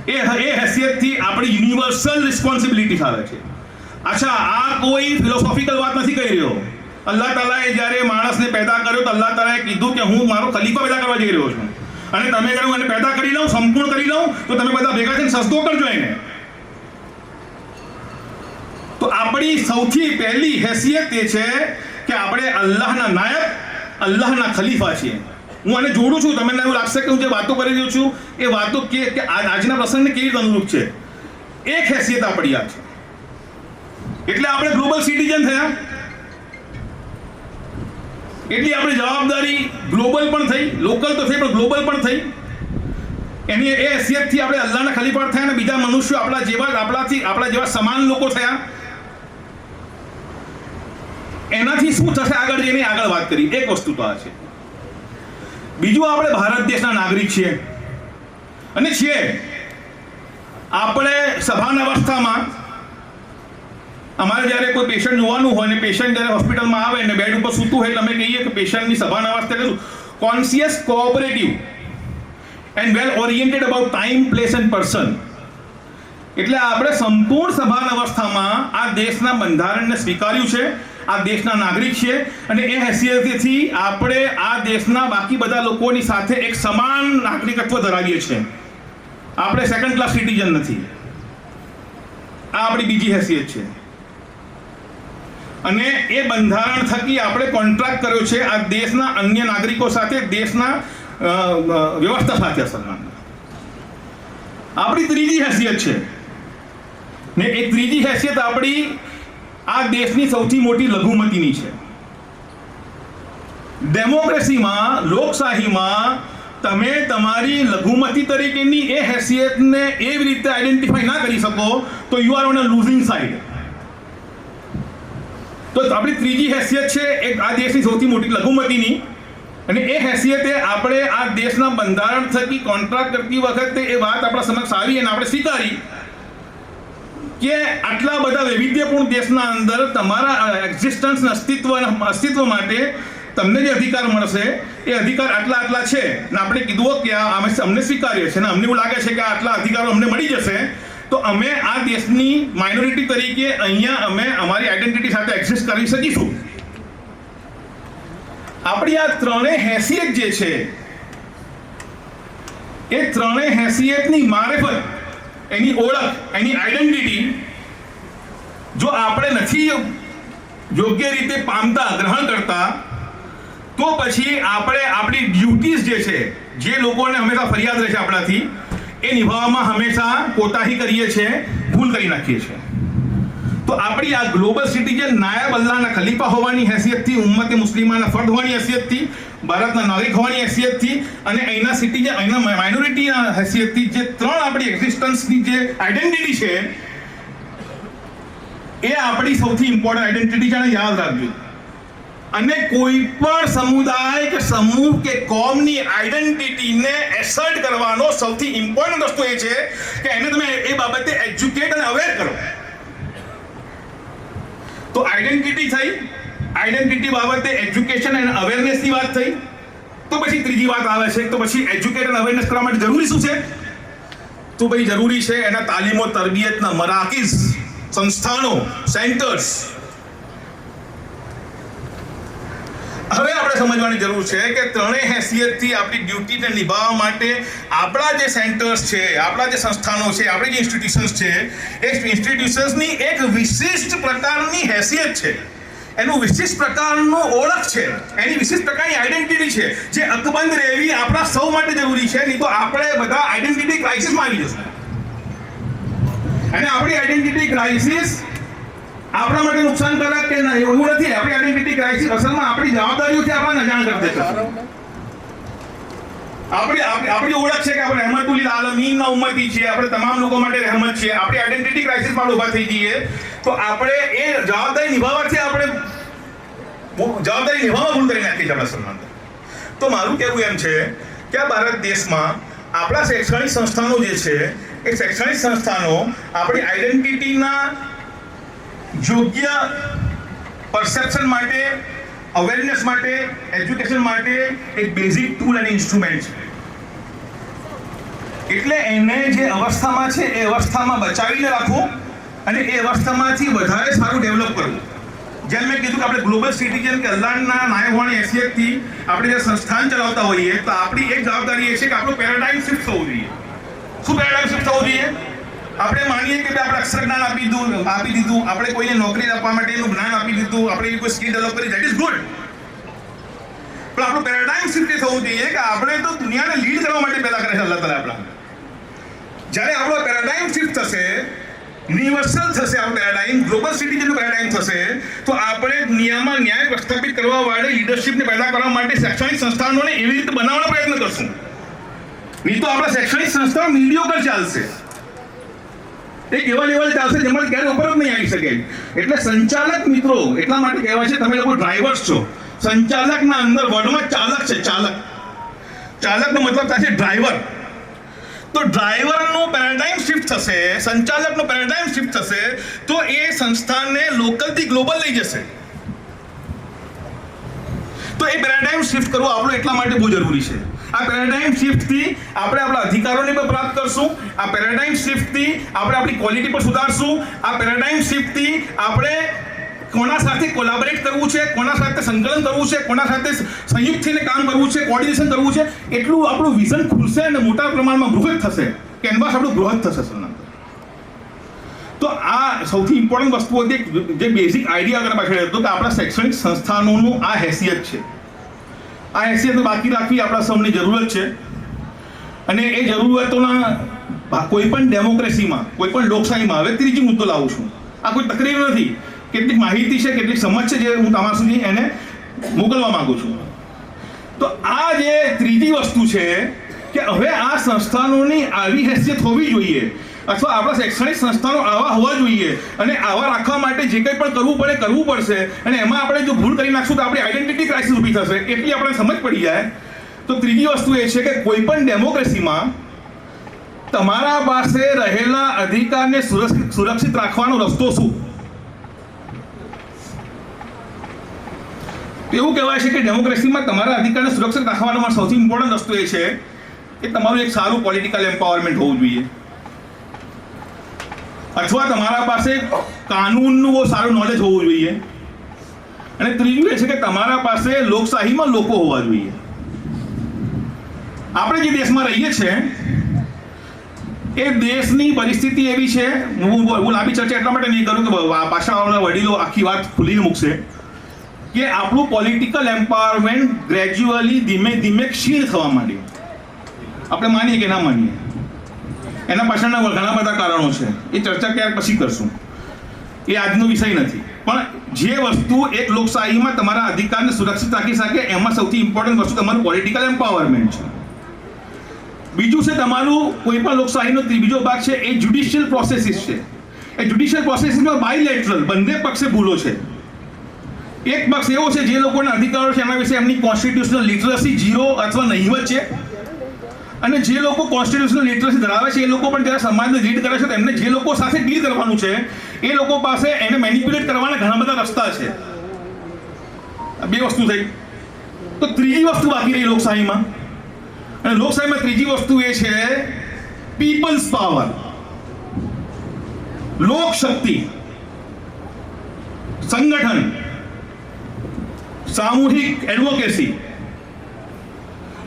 એ હેસિયતથી આપણી યુનિવર્સલ રિસ્પોન્સિબિલિટી આવે છે. અચ્છા, આ કોઈ ફિલોસોફિકલ વાત નથી કહી રહ્યો. અલ્લાહ તાલાએ જ્યારે માણસને પેદા કર્યો તો અલ્લાહ તાલાએ કીધું કે હું મારો ખલીફા પેદા કરવા જઈ રહ્યો છું, અને તમે કહ્યું એને પેદા કરી લઉં, સંપૂર્ણ કરી લઉં, તો તમે બધા ભેગા થઈને સજદો કરજો એને. તો આપણી સૌથી પહેલી હેસિયત એ છે કે આપણે અલ્લાહના નાયબ, અલ્લાહના ખલીફા છીએ. હું આને જોડું છું, તમને એવું લાગશે કે હું જે વાતો કરી રહ્યો છું એ વાતો કે આજના પ્રસંગને કેવી રીતે અનુરૂપ છે. એક હેસિયત આપણી આ છે. એટલે આપણે ગ્લોબલ સિટીઝન થયા, એટલી આપણી જવાબદારી ગ્લોબલ પણ થઈ, લોકલ તો થઈ પણ ગ્લોબલ પણ થઈ. એની એ હેસિયતથી આપણે અલ્લાહના ખલીફા થયા અને બીજા મનુષ્યો આપણા જેવા સમાન લોકો થયા. એનાથી શું થશે આગળ જઈને આગળ વાત કરી. એક વસ્તુ તો આ છે. બીજું, આપણે ભારત દેશના નાગરિક છીએ અને છીએ આપણે સભાન અવસ્થામાં અમારે જ્યારે કોઈ પેશન્ટ જોવાનું હોય ને પેશન્ટ જ્યારે હોસ્પિટલમાં આવે ને બેડ ઉપર સૂતું હોય એટલે અમે કહીએ કે પેશન્ટની સભાન અવસ્થા એટલે conscious, cooperative and well oriented about time, place and person. એટલે આપણે સંપૂર્ણ સભાન અવસ્થામાં આ દેશના બંધારણને સ્વીકાર્યું છે, આ દેશના નાગરિક છે, અને એ હેસિયતથી આપણે આ દેશના બાકી બધા લોકોની સાથે એક સમાન નાગરિકત્વ ધરાવીએ છીએ. આપણે સેકન્ડ ક્લાસ સિટીઝન નથી. આ આપણી બીજી હેસિયત છે. અને એ બંધારણ થકી આપણે કોન્ટ્રાક્ટ કર્યો છે આ દેશના અન્ય નાગરિકો સાથે, દેશના વ્યવસ્થા સાથે. સલમાન, આપણી ત્રીજી હેસિયત છે ને એ ત્રીજી હેસિયત આપણી આ દેશની સૌથી મોટી લઘુમતીની છે. ડેમોક્રેસીમાં, લોકશાહીમાં તમે તમારી લઘુમતી તરીકેની એ હેસિયતને એવી રીતે આઈડેન્ટિફાઈ ના કરી શકો તો you are on a losing side. તો આપણી ત્રીજી હેસિયત છે એક આ દેશની સૌથી મોટી લઘુમતીની, અને એ હેસિયતે આપણે આ દેશના બંધારણ થકી કોન્ટ્રાક્ટ કરતી વખતે એ વાત આપણા સમક્ષ આવી અને આપણે સ્વીકારી કે આટલા બધા વૈવિધ્યપૂર્ણ દેશના અંદર તમારા એક્ઝિસ્ટન્સ, અસ્તિત્વ માટે તમને જે અધિકાર મળશે એ અધિકાર આટલા છે ને આપણે કીધું કે અમને સ્વીકાર્ય છે ને અમને એવું લાગે છે કે આટલા અધિકારો અમને મળી જશે તો અમે આ દેશની માઇનોરિટી તરીકે અહીંયા અમે અમારી આઈડેન્ટિટી સાથે એક્ઝિસ્ટ કરી શકીશું. આપણી આ ત્રણેય હેસિયત જે છે એ ત્રણેય હેસિયતની મારેફત, એની ઓળખ, એની આઈડેન્ટિટી જો આપણે નથી યોગ્ય રીતે પામતા, ગ્રહણ કરતા, તો પછી આપણે આપણી ડ્યુટીઝ જે છે, જે લોકોને હંમેશા ફરિયાદ રહે છે આપણાથી, એ નિભાવવામાં હંમેશા કોતાહી કરીએ છીએ, ભૂલ કરી નાખીએ છીએ. તો આપણી આ ગ્લોબલ સિટીઝન નાયબ અલ્લાહના ખલીફા હોવાની હેસિયતથી, ઉમ્મતે મુસ્લિમાના ફર્દ હોવાની હેસિયતથી, ભારતના નાગરિક હોવાની હેસિયતથી અને અહીંના સિટીઝન, અહીંના માઇનોરિટીના હેસિયતથી જે 3 આપણી એક્ઝિસ્ટન્સની જે આઈડેન્ટિટી છે એ આપણી સૌથી ઇમ્પોર્ટન્ટ આઈડેન્ટિટી છે, અને યાદ રાખજો. અને કોઈ પણ સમુદાય કે સમૂહ કે કોમની આઈડેન્ટિટીને એસર્ટ કરવાનો સૌથી ઇમ્પોર્ટન્ટ વસ્તુ એ છે કે એને તમે એ બાબતે એજ્યુકેટ અને અવેર કરો. તો આઈડેન્ટિટી થઈ, આઈડેન્ટિટી બાબતે એજ્યુકેશન અને અવેરનેસની વાત થઈ. તો પછી ત્રીજી વાત આવે છે, તો પછી એજ્યુકેટ અને અવેરનેસ કરવા માટે જરૂરી શું છે? તો ભાઈ જરૂરી છે એના તાલીમો તરબિયતના મરાકીઝ, સંસ્થાનો, સેન્ટર્સ. હવે આપણે સમજવાની જરૂર છે કે ત્રણેય હેસિયતથી આપણી ડ્યુટીને નિભાવવા માટે આપણા જે સેન્ટર્સ છે, આપણા જે સંસ્થાનો છે, આપણી જે ઇન્સ્ટિટ્યુશન્સ છે, એ ઇન્સ્ટિટ્યુશન્સની એક વિશિષ્ટ પ્રકારની હેસિયત છે, એનું વિશિષ્ટ પ્રકારનું ઓળખ છે, એની વિશિષ્ટ પ્રકારની આઈડેન્ટિટી છે, જે અકબંધ રહેવી આપણા સૌ માટે જરૂરી છે. નહીં તો આપણે બધા આઈડેન્ટિટી ક્રાઇસિસમાં આવી જશું. અને આપણી આઈડેન્ટિટી ક્રાઇસિસ આપણા માટે નુકસાનકારક કે ના એવું નથી. આપણી આઈડેન્ટિટી ક્રાઇસિસ અસલમાં આપણી જવાબદારીઓથી આપણને અજાણ કરી દે છે. આપણી ઓળખ છે કે આપણે રહેમતુલ આલમીનના ઉમ્મતી છીએ, આપણે તમામ લોકો માટે રહેમત છીએ. આપણી આઈડેન્ટિટી ક્રાઇસિસ માં ઊભા થઈ જઈએ તો આપણે એ જવાબદારી નિભાવવાથી આપણે જવાબદારી નિભાવવા ભૂલ કરી નાખી છે આપણા સન્માન. તો મારું કહેવું એમ છે કે આ ભારત દેશમાં આપણા શૈક્ષણિક સંસ્થાનો જે છે એ શૈક્ષણિક સંસ્થાનો આપણી આઈડેન્ટિટીના યોગ્ય પરસેપ્શન માટે, અવેરનેસ માટે, એજ્યુકેશન માટે એક બેઝિક ટૂલ અને ઇન્સ્ટ્રુમેન્ટ છે. એટલે એને જે અવસ્થામાં છે એ અવસ્થામાં બચાવીને રાખવું અને એ અવસ્થામાંથી વધારે સારું ડેવલપ કરવું. જેમ મેં કીધું કે આપણે ગ્લોબલ સિટીઝન કે અલ્લાહના નાયબ હોવાની હેસિયતથી આપણે જે સંસ્થાન ચલાવતા હોઈએ તો આપણી એક જવાબદારી એ છે કે આપણું પેરાડાઇમ શિફ્ટ થવું જોઈએ. શું પેરાડાઇમ શિફ્ટ થવું જોઈએ? આપણે માનીએ કે આપણે અક્ષર જ્ઞાન આપી દીધું, આપણે કોઈને નોકરી આપવા માટે એનું જ્ઞાન આપી દીધું, આપણે કોઈ સ્કિલ ડેવલપ કરી, ધેટ ઇઝ ગુડ. પણ આપણું પેરાડાઇમ શિફ્ટ થવું જોઈએ કે આપણે તો દુનિયાને લીડ કરવા માટે પેદા કરે છે અલ્લાહ તાલા આપણા. જ્યારે આપણો પેરાડાઇમ શિફ્ટ થશે, યુનિવર્સલ થશે, આપણું પેરાડાઇમ ગ્લોબલ સિટીઝનનું પેરાડાઇમ થશે, તો આપણે દુનિયામાં ન્યાય પ્રસ્થાપિત કરવા વાળે લીડરશિપને પેદા કરવા માટે શૈક્ષણિક સંસ્થાનોને એવી રીતે બનાવવાનો પ્રયત્ન કરશું. નહીં તો આપણા શૈક્ષણિક સંસ્થાઓ મીડિયોકર ચાલશે, એક એવા લેવલ ચાલશે જેમાં ક્યારે ઉપર જ નહીં આવી શકે. એટલે સંચાલક મિત્રો એટલા માટે કહેવાય છે, તમે લોકો ડ્રાઈવર્સ છો. સંચાલકના અંદર વર્ડમાં ચાલક છે. ચાલકનો મતલબ થાય છે ડ્રાઈવર. તો ડ્રાઈવરનું પેરાડાઇમ શિફ્ટ થશે, સંચાલકનું પેરાડાઇમ શિફ્ટ થશે તો એ સંસ્થાને લોકલથી ગ્લોબલ લઈ જશે. તો એ પેરાડાઇમ શિફ્ટ કરવું આપણું એટલા માટે બહુ જરૂરી છે. આ પેરાડાઇમ શિફ્ટથી આપણે આપણા અધિકારોને પણ પ્રાપ્ત કરશું. આ પેરાડાઇમ શિફ્ટથી આપણે આપણી ક્વોલિટી પર સુધારશું. આ પેરાડાઇમ શિફ્ટથી આપણે કોના સાથે કોલાબોરેટ કરવું છે, કોના સાથે સંકલન કરવું છે, કોના સાથે સંયુક્ત થઈને કામ કરવું છે, કોર્ડિનેશન કરવું છે, એટલું આપણું વિઝન ખુલશે અને મોટા પ્રમાણમાં બૃહદ થશે. કેનવાસ આપણું બૃહદ થશે સર. તો આ સૌથી ઇમ્પોર્ટન્ટ વસ્તુઓ જે બેઝિક આઈડિયા આગળ પાછળ હતો કે આપણા શૈક્ષણિક સંસ્થાનોનું આ હેસિયત છે. આ હેસિયતને બાકી રાખવી આપણા સૌની જરૂરત છે. અને એ જરૂરિયાતોના કોઈ પણ ડેમોક્રેસીમાં, કોઈ પણ લોકશાહીમાં, હવે ત્રીજી મુદ્દો લાવું છું. આ કોઈ તકલીફ નથી, કેટલીક માહિતી છે, કેટલીક સમજ છે જે હું તમારા સુધી એને મોકલવા માંગુ છું. તો આ જે ત્રીજી વસ્તુ છે કે હવે આ સંસ્થાનોની આવી હેસિયત હોવી જોઈએ, અથવા આપણા શૈક્ષણિક સંસ્થાનો આવા હોવા જોઈએ, અને આવા રાખવા માટે જે કંઈ પણ કરવું પડશે. અને એમાં આપણે જો ભૂલ કરી નાખશું તો આપણી આઈડેન્ટિટી ક્રાઇસિસ ઊભી થશે. એટલી આપણે સમજ પડી જાય. તો ત્રીજી વસ્તુ એ છે કે કોઈ પણ ડેમોક્રેસીમાં તમારા પાસે રહેલા અધિકારને સુરક્ષિત રાખવાનો રસ્તો શું? એવું કહેવાય છે કે ડેમોક્રેસીમાં તમારા અધિકારને સુરક્ષિત રાખવાનો સૌથી ઇમ્પોર્ટન્ટ વસ્તુ એ છે કે તમારું એક સારું પોલિટિકલ એમ્પાવરમેન્ટ હોવું જોઈએ, અથવા તમારા પાસે કાનૂનનું બહુ સારું નોલેજ હોવું જોઈએ. અને ત્રીજું એ છે કે તમારા પાસે લોકશાહીમાં લોકો હોવા જોઈએ. આપણે જે દેશમાં રહીએ છીએ એ દેશની પરિસ્થિતિ એવી છે, હું લાંબી ચર્ચા એટલા માટે નહીં કરું કે પાછળવાળા વડીલો આખી વાત ખુલીને મૂકશે, કે આપણું પોલિટિકલ એમ્પાવરમેન્ટ ગ્રેજ્યુઅલી ધીમે ધીમે ક્ષીણ થવા માંડ્યું. આપણે માનીએ કે ના માનીએ, એના પાછળના ઘણા બધા કારણો છે, એ ચર્ચા ક્યાંક પછી કરશું. એ આજનો વિષય નથી, પણ જે વસ્તુ એક લોકશાહીમાં તમારા અધિકારને સુરક્ષિત રાખી શકે એમાં સૌથી ઇમ્પોર્ટન્ટ વસ્તુ તમારું પોલિટિકલ એમ્પાવરમેન્ટ છે. બીજું છે તમારું કોઈ પણ લોકશાહીનો બીજો ભાગ છે એ જ્યુડિશિયલ પ્રોસેસીસ છે. એ જ્યુડિશિયલ પ્રોસેસીસમાં બાયલેટરલ બંને પક્ષે ભૂલો છે. એક પક્ષ એવો છે જે લોકોના અધિકારો છે એના વિશે એમની કોન્સ્ટિટ્યુશનલ લિટરસી 0 અથવા નહીવત છે, અને જે લોકો કોન્સ્ટિટ્યુશનલ લિટરસી ધરાવે છે એ લોકો પણ જ્યારે સમાજને લીડ કરે છે તો એમને જે લોકો સાથે ડીલ કરવાનું છે એ લોકો પાસે એને મેનિપ્યુલેટ કરવાના ઘણા બધા રસ્તા છે. બે વસ્તુ થઈ. તો ત્રીજી વસ્તુ બાકી રહી લોકશાહીમાં, અને લોકશાહીમાં ત્રીજી વસ્તુ એ છે પીપલ્સ પાવર, લોકશક્તિ, સંગઠન, સામૂહિક એડવોકેસી.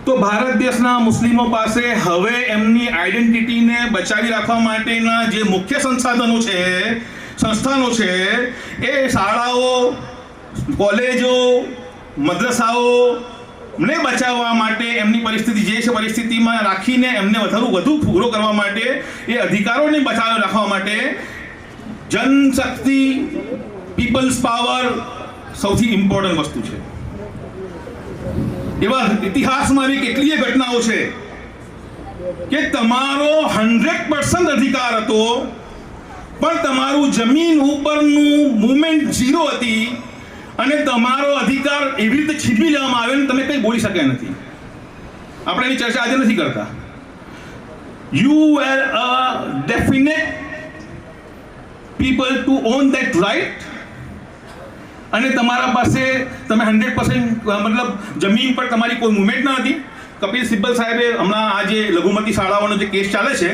તો ભારત દેશના મુસ્લિમો પાસે હવે એમની આઈડેન્ટિટીને બચાવી રાખવા માટેના જે મુખ્ય સંસાધનો છે, સંસ્થાનો છે, એ શાળાઓ, કોલેજો, મદ્રસાઓને બચાવવા માટે એમની પરિસ્થિતિ જે છે પરિસ્થિતિમાં રાખીને એમને વધુ પૂરો કરવા માટે એ અધિકારોને બચાવી રાખવા માટે જનશક્તિ, પીપલ્સ પાવર સૌથી ઇમ્પોર્ટન્ટ વસ્તુ છે. એવા ઇતિહાસમાં આવી કેટલીય ઘટનાઓ છે કે તમારો 100% અધિકાર હતો પણ તમારું જમીન ઉપરનું મૂવમેન્ટ 0 હતી, અને તમારો અધિકાર એવી રીતે છીનવી લેવામાં આવ્યો ને તમે કંઈ બોલી શક્યા નથી. આપણે એની ચર્ચા આજે નથી કરતા. You were a definite people to own that right, અને તમારા પાસે તમે 100% મતલબ જમીન પર તમારી કોઈ મુવમેન્ટ ન હતી. કપિલ સિબ્બલ સાહેબે હમણાં આ જે લઘુમતી શાળાઓનો જે કેસ ચાલે છે,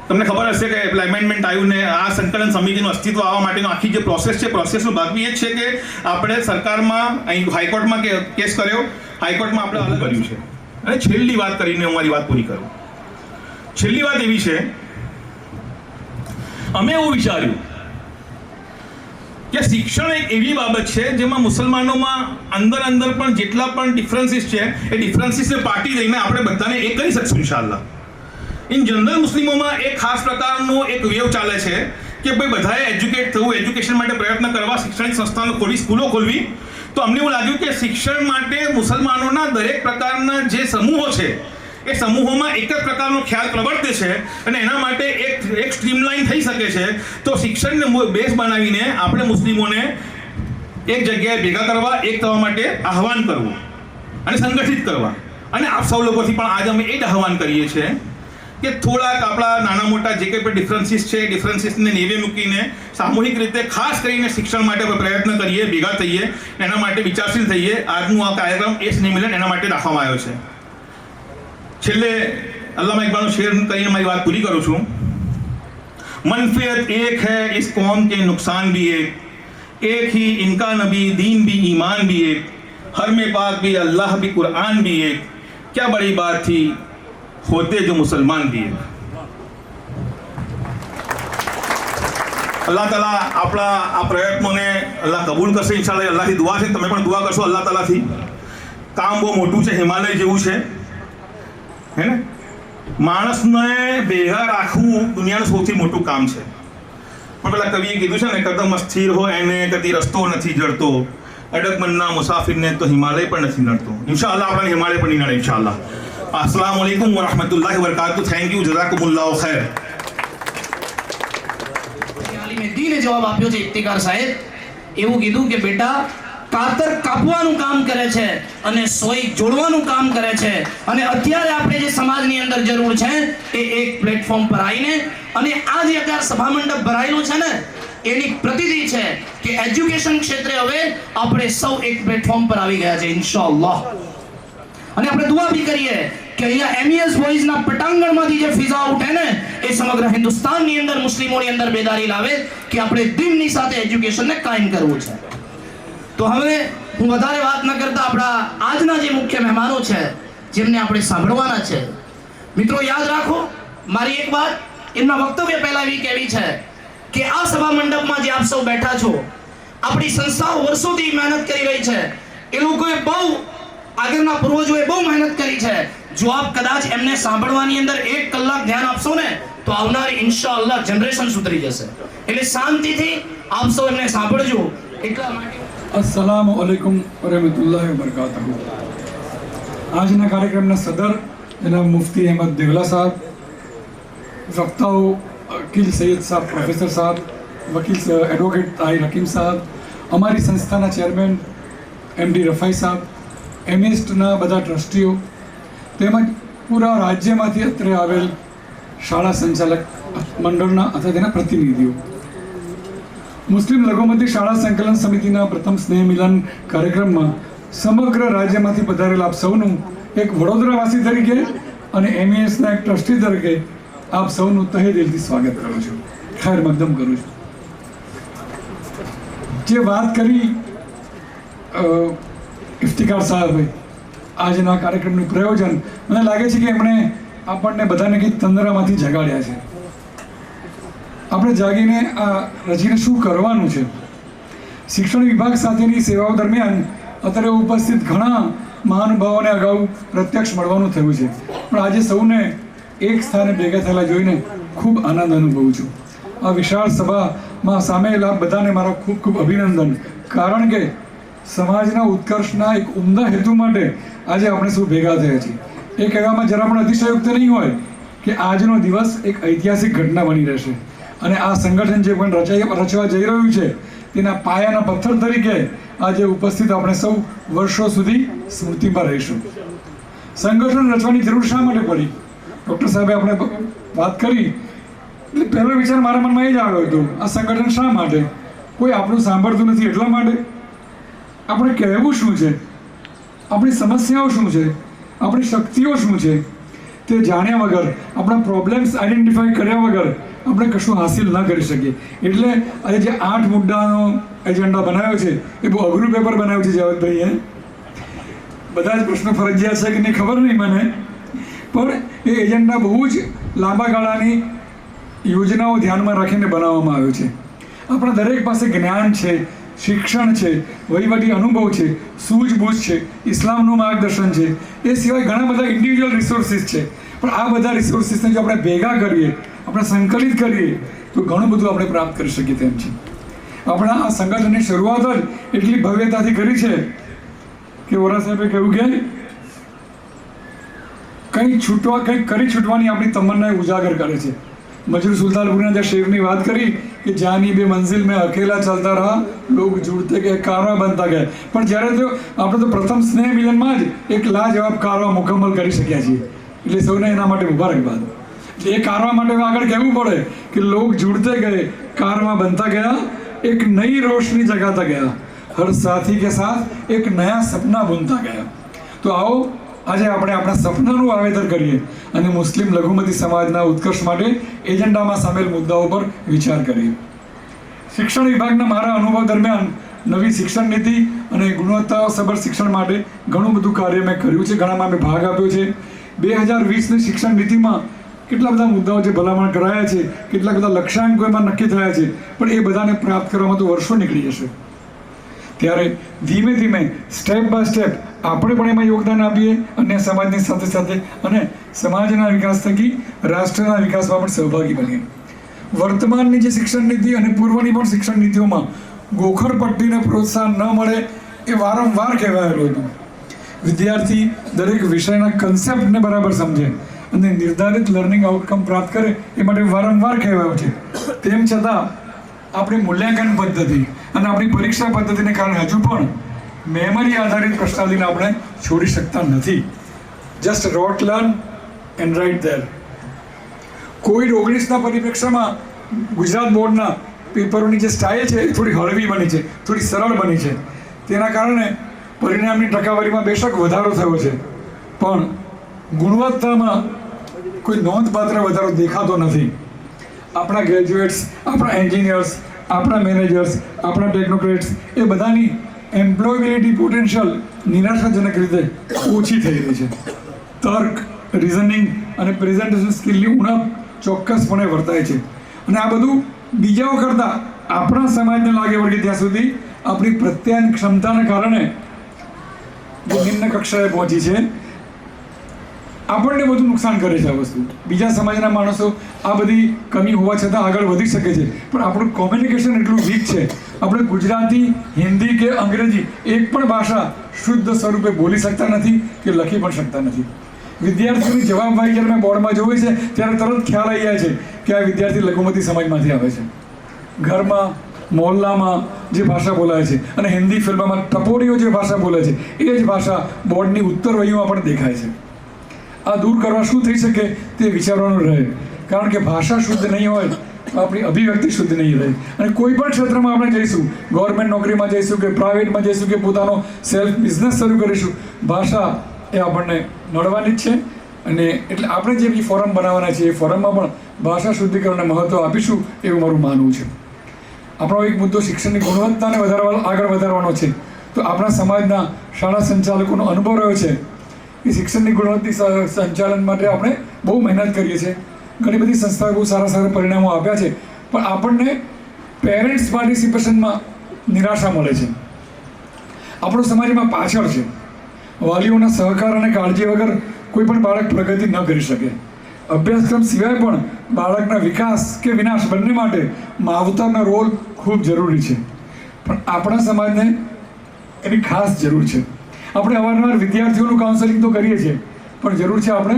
તમને ખબર હશે કે એમ્પ્લોયમેન્ટ આવ્યું ને આ સંકલન સમિતિનું અસ્તિત્વ આવવા માટેનો આખી જે પ્રોસેસ છે, પ્રોસેસનો ભાગ બી એ જ છે કે આપણે સરકારમાં અહીં હાઈકોર્ટમાં કેસ કર્યો, હાઈકોર્ટમાં આપણે અલગ કર્યું છે. અને છેલ્લી વાત કરીને હું મારી વાત પૂરી કરું. છેલ્લી વાત એવી છે, અમે એવું વિચાર્યું કે શિક્ષણ એક એવી બાબત છે જેમાં મુસલમાનોમાં અંદર પણ જેટલા પણ ડિફરન્સીસ છે એ ડિફરન્સીસને પાટી દઈને આપણે બધાને એક કરી શકશું ઇન્શાઅલ્લાહ. ઇન જનરલ મુસ્લિમોમાં એક ખાસ પ્રકારનો એક વેવ ચાલે છે કે ભાઈ બધાએ એજ્યુકેટ થવું, એજ્યુકેશન માટે પ્રયત્ન કરવા, શૈક્ષણિક સંસ્થાનો ખોલી, સ્કૂલો ખોલવી. તો અમને એવું લાગ્યું કે શિક્ષણ માટે મુસલમાનોના દરેક પ્રકારના જે સમૂહો છે એ સમૂહોમાં એક જ પ્રકારનો ખ્યાલ પ્રવર્તે છે, અને એના માટે એક સ્ટ્રીમલાઇન થઈ શકે છે. તો શિક્ષણને બેઝ બનાવીને આપણે મુસ્લિમોને એક જગ્યાએ ભેગા કરવા, એક થવા માટે આહવાન કરવું અને સંગઠિત કરવા. અને આપ સૌ લોકોથી પણ આજે અમે એ જ આહવાન કરીએ છીએ કે થોડાક આપણા નાના મોટા જે કંઈ પણ ડિફરન્સીસ છે, ડિફરન્સીસને નેવે મૂકીને સામૂહિક રીતે ખાસ કરીને શિક્ષણ માટે પ્રયત્ન કરીએ, ભેગા થઈએ, એના માટે વિચારશીલ થઈએ. આજનું આ કાર્યક્રમ એ સ્નેહ મિલન એના માટે રાખવામાં આવ્યો છે. છેલ્લે અલ્લામા ઇકબાલનો શેર કરીને મારી વાત પૂરી કરું છું. मनफियत एक है इस कौम के नुकसान भी एक ही इनका नबी दीन भी ईमान भी एक, हर में पाक भी अल्लाह भी कुरान भी एक, क्या बड़ी बात थी होते जो मुसलमान भी एक. अल्लाह ताला આપણા આ પ્રયત્નોને અલ્લાહ કબૂલ કરશે ઇન્શાઅલ્લાહ. અલ્લાહથી દુઆ છે, તમે પણ દુઆ કરશો અલ્લાહ તાલાથી. કામ બહુ મોટું છે, હિમાલય જેવું છે, હે ને. માણસને ભેગા રાખવું દુનિયાનું સૌથી મોટું કામ છે. પણ પેલા કવિએ કીધું છે ને, કદમ અસ્થિર હોય એને કદી રસ્તો નથી જડતો, અડગમનના મુસાફિરને તો હિમાલય પણ નથી નડતો. ઇન્શાઅલ્લાહ આપણને હિમાલય પણ નહીં નડે ઇન્શાઅલ્લાહ. अस्सलाम वालेकुम व रहमतुल्लाहि व बरकातुहू. थैंक यू, जज़ाकुमुल्लाहु खैर. દીને જવાબ આપ્યો છે ઇફ્તિકાર સાહેબ. એવું કીધું કે બેટા કાતર કાપવાનું કામ કરે છે અને સોય જોડવાનું કામ કરે છે, અને અત્યારે આપણે જે સમાજની અંદર જરૂર છે એ એક પ્લેટફોર્મ પર આવીને, અને આ જે અત્યારે સભા મંડપ ભરાયેલું છે ને એની પ્રતિનિધિ છે કે એજ્યુકેશન ક્ષેત્રે હવે આપણે સૌ એક પ્લેટફોર્મ પર આવી ગયા છે ઇન્શાઅલ્લાહ. અને આપણે દુઆ બી કરીએ કે અહીંયા એમઈએસ બોયઝના પટાંગણમાંથી જે ફિઝા ઉઠે ને એ સમગ્ર હિન્દુસ્તાનની અંદર મુસ્લિમોની અંદર બેદારી લાવે કે આપણે દીનની સાથે એજ્યુકેશનને કાયમ કરવું છે. તો હવે હું વધારે વાત ન કરતા આપણા આજના જે મુખ્ય મહેમાનો છે જેમને આપણે સાંભળવાના છે, મિત્રો યાદ રાખો મારી એક વાત એમના વક્તવ્ય પહેલા એવી કહેવી છે કે આ સભા મંડપમાં જે આપ સૌ બેઠા છો, આપણી સંસ્થાઓ વર્ષોથી મહેનત કરી રહી છે. એ લોકોએ બહુ આગળના પૂર્વજોએ બહુ મહેનત કરી છે. જો આપ કદાચ એમને સાંભળવાની અંદર 1 કલાક ધ્યાન આપશો ને તો આવનારી ઇન્શાઅલ્લાહ જનરેશન સુધરી જશે. એટલે શાંતિથી આપ સૌ એમને સાંભળજો. એટલા માટે अस्सलाम वालेकुम वरहमतुल्लाहि वबरकातुहू. આજના કાર્યક્રમના સદર જનાબ મુફ્તી અહેમદ દેવલા સાહેબ, વક્તાઓ વકીલ સૈયદ સાહેબ, પ્રોફેસર સાહેબ, વકીલ એડવોકેટ તાહિર હકીમ સાહેબ, અમારી સંસ્થાના ચેરમેન એમડી રફાઈ સાહેબ, એમએસ્ટના બધા ટ્રસ્ટીઓ તેમજ પૂરા રાજ્યમાંથી અત્રે આવેલ શાળા સંચાલક મંડળના અથવા તેના પ્રતિનિધિઓ, મુસ્લિમ લઘુમતી શાળા સંકલન સમિતિના પ્રથમ સ્નેહ મિલન કાર્યક્રમમાં સમગ્ર રાજ્યમાંથી પધારેલ આપ સૌનું એક વડોદરાવાસી તરીકે અને એમઈએસના એક ટ્રસ્ટી તરીકે આપ સૌનું તહે દિલથી સ્વાગત કરું છું, ખૈર મકદમ કરું છું. જે વાત કરી ઇફ્તિકાર સાહેબે આજના કાર્યક્રમનું પ્રયોજન, મને લાગે છે કે એમણે આપણને બધાને કંઈક તંદ્રામાંથી જગાડ્યા છે. આપણે જાગીને આ રચીને શું કરવાનું છે. શિક્ષણ વિભાગ સાથેની સેવાઓ દરમિયાન અત્યારે ઉપસ્થિત ઘણા મહાનુભાવોને અગાઉ પ્રત્યક્ષ મળવાનું થયું છે, પણ આજે સૌને એક સ્થાને ભેગા થયેલા જોઈને ખૂબ આનંદ અનુભવું છું. આ વિશાળ સભામાં સામેલ આપ બધાને મારા ખૂબ ખૂબ અભિનંદન, કારણ કે સમાજના ઉત્કર્ષના એક ઉમદા હેતુ માટે આજે આપણે સૌ ભેગા થયા છીએ. એ કહેવામાં જરા પણ અતિશયોક્ત નહીં હોય કે આજનો દિવસ એક ઐતિહાસિક ઘટના બની રહેશે અને આ સંગઠન જે પણ રચવા જઈ રહ્યું છે તેના પાયાના પથ્થર તરીકે આજે ઉપસ્થિત આપણે સૌ વર્ષો સુધી સ્મૃતિમાં રહીશું. સંગઠન રચવાની જરૂર શા માટે પડી? ડૉક્ટર સાહેબે આપણે વાત કરી એટલે પહેલો વિચાર મારા મનમાં એ જ આવ્યો હતો, આ સંગઠન શા માટે? કોઈ આપણું સાંભળતું નથી એટલા માટે? આપણે કહેવું શું છે, આપણી સમસ્યાઓ શું છે, આપણી શક્તિઓ શું છે તે જાણ્યા વગર, આપણા પ્રોબ્લેમ્સ આઈડેન્ટિફાઈ કર્યા વગર આપણે કશું હાસિલ ન કરી શકીએ. એટલે આજે જે 8 મુદ્દાનો એજન્ડા બનાવ્યો છે એ બહુ અઘરું પેપર બનાવ્યું છે જાવેદભાઈએ. બધા જ પ્રશ્નો ફરજિયાત છે કે નહીં ખબર નહીં મને, પણ એ એજન્ડા બહુ જ લાંબા ગાળાની યોજનાઓ ધ્યાનમાં રાખીને બનાવવામાં આવ્યો છે. આપણા દરેક પાસે જ્ઞાન છે, શિક્ષણ છે, વહીવટી અનુભવ છે, સૂઝબૂઝ છે, ઇસ્લામનું માર્ગદર્શન છે, એ સિવાય ઘણા બધા ઇન્ડિવિજ્યુઅલ રિસોર્સિસ છે. પણ આ બધા રિસોર્સિસને જો આપણે ભેગા કરીએ, આપણે સંકલિત કરીએ તો ઘણું બધું આપણે પ્રાપ્ત કરી શકીએ તેમ છે. આપણા આ સંગઠનની શરૂઆત જ એટલી ભવ્યતાથી કરી છે કે વોરા સાહેબે કહ્યું કે કંઈ કરી છૂટવાની આપણી તમન્નાએ ઉજાગર કરે છે. મજરૂ સુલતાનપુરના જે શેરની વાત કરી કે જાની બે મંઝિલ મેં અકેલા ચાલતા રહા, લોગ જુડતે ગયે, કારવા બનતા ગયા. પણ જ્યારે તો આપણે તો પ્રથમ સ્નેહ મિલનમાં જ એક લાજવાબ કારવા મુકમ્મલ કરી શક્યા છીએ, એટલે સૌને એના માટે મુબારકબાદ. એ કારવા માટે આગળ કહેવું પડે કે લોગ जुड़ते गए, कारवां बनता गया, एक नई रोशनी जगाता गया, हर साथी के साथ एक नया सपना बुनता गया. તો આવો આજે આપણે આપણા સપનાનું વાવેતર કરીએ અને મુસ્લિમ લઘુમતી સમાજના ઉત્કર્ષ માટે એજન્ડામાં સામેલ મુદ્દાઓ પર વિચાર કરીએ. શિક્ષણ વિભાગના મારા અનુભવ દરમિયાન નવી શિક્ષણ નીતિ અને ગુણવત્તાસભર શિક્ષણ માટે ઘણું બધું કાર્ય મેં કર્યું છે, ઘણામાં મેં ભાગ આપ્યો છે. 2020ની શિક્ષણ નીતિમાં કેટલા બધા મુદ્દાઓ જે ભલામણ કરાયા છે, કેટલા બધા લક્ષ્યાંકો એમાં નક્કી થયા છે, પણ એ બધાને પ્રાપ્ત કરવામાં તો વર્ષો નીકળી જશે. ત્યારે ધીમે ધીમે સ્ટેપ બાય સ્ટેપ આપણે પણ એમાં યોગદાન આપીએ, અન્ય સમાજની સાથે સાથે, અને સમાજના વિકાસ થકી રાષ્ટ્રના વિકાસમાં પણ સહભાગી બનીએ. વર્તમાનની જે શિક્ષણ નીતિ અને પૂર્વની પણ શિક્ષણ નીતિઓમાં ગોખરપટ્ટીને પ્રોત્સાહન ન મળે એ વારંવાર કહેવાયેલું હતું. વિદ્યાર્થી દરેક વિષયના કન્સેપ્ટને બરાબર સમજે અને નિર્ધારિત લર્નિંગ આઉટકમ પ્રાપ્ત કરે એ માટે વારંવાર કહેવાયું છે. તેમ છતાં આપણી મૂલ્યાંકન પદ્ધતિ અને આપણી પરીક્ષા પદ્ધતિને કારણે હજુ પણ મેમરી આધારિત પ્રશ્નાવલીને આપણે છોડી શકતા નથી. Just rote learn and write there. COVID-19ના પરિપ્રેક્ષામાં ગુજરાત બોર્ડના પેપરોની જે સ્ટાઇલ છે એ થોડી હળવી બની છે, થોડી સરળ બની છે. તેના કારણે પરિણામની ટકાવારીમાં બેશક વધારો થયો છે, પણ ગુણવત્તામાં કોઈ નોંધપાત્ર વધારો દેખાતો નથી. આપણા ગ્રેજ્યુએટ્સ, આપણા એન્જિનિયર્સ, આપણા મેનેજર્સ, આપણા ટેકનોક્રેટ્સ એ બધાની એમ્પ્લોયબિલિટી પોટેન્શિયલ નિરાશાજનક રીતે ઓછી થઈ રહી છે. તર્ક, રિઝનિંગ અને પ્રેઝન્ટેશન સ્કિલની ઉણપ ચોક્કસપણે વર્તાય છે. અને આ બધું બીજાઓ કરતાં આપણા સમાજને લાગે વળગે ત્યાં સુધી આપણી પ્રત્યાયન ક્ષમતાને કારણે જે નિમ્ન કક્ષાએ પહોંચી છે, આપણને બધું નુકસાન કરે છે આ વસ્તુ. બીજા સમાજના માણસો આ બધી કમી હોવા છતાં આગળ વધી શકે છે, પણ આપણું કોમ્યુનિકેશન એટલું વીક છે. આપણે ગુજરાતી, હિન્દી કે અંગ્રેજી એક પણ ભાષા શુદ્ધ સ્વરૂપે બોલી શકતા નથી કે લખી પણ શકતા નથી. વિદ્યાર્થીઓની જવાબદારી જ્યારે મેં બોર્ડમાં જોઈ છે ત્યારે તરત ખ્યાલ આવી જાય છે કે આ વિદ્યાર્થી લઘુમતી સમાજમાંથી આવે છે. ઘરમાં, મોહલ્લામાં જે ભાષા બોલાય છે અને હિન્દી ફિલ્મમાં ટપોરીઓ જે ભાષા બોલે છે એ જ ભાષા બોર્ડની ઉત્તરવહીઓમાં પણ દેખાય છે. આ દૂર કરવા શું થઈ શકે તે વિચારવાનું રહે, કારણ કે ભાષા શુદ્ધ નહીં હોય તો આપણી અભિવ્યક્તિ શુદ્ધ નહીં રહે. અને કોઈ પણ ક્ષેત્રમાં આપણે જઈશું, ગવર્મેન્ટ નોકરીમાં જઈશું કે પ્રાઇવેટમાં જઈશું કે પોતાનો સેલ્ફ બિઝનેસ શરૂ કરીશું, ભાષા એ આપણને નડવાની જ છે. અને એટલે આપણે જે બી ફોરમ બનાવવાના છે એ ફોરમમાં પણ ભાષા શુદ્ધિકરણને મહત્ત્વ આપીશું એવું મારું માનવું છે. આપણો એક મુદ્દો શિક્ષણની ગુણવત્તાને આગળ વધારવાનો છે. તો આપણા સમાજના શાળા સંચાલકોનો અનુભવ રહ્યો છે કે શિક્ષણની ગુણવત્તા સંચાલન માટે આપણે બહુ મહેનત કરીએ છીએ. ઘણી બધી સંસ્થાઓએ બહુ સારા સારા પરિણામો આપ્યા છે, પણ આપણને પેરેન્ટ્સ પાર્ટિસિપેશનમાં નિરાશા મળે છે. આપણો સમાજ એમાં પાછળ છે. વાલીઓના સહકાર અને કાળજી વગર કોઈ પણ બાળક પ્રગતિ ન કરી શકે. અભ્યાસક્રમ સિવાય પણ બાળકના વિકાસ કે વિનાશ બંને માટે માવતરનો રોલ ખૂબ જરૂરી છે. પણ આપણા સમાજને એની ખાસ જરૂર છે. આપણે અવારનવાર વિદ્યાર્થીઓનું કાઉન્સેલિંગ તો કરીએ છીએ, પણ જરૂર છે આપણે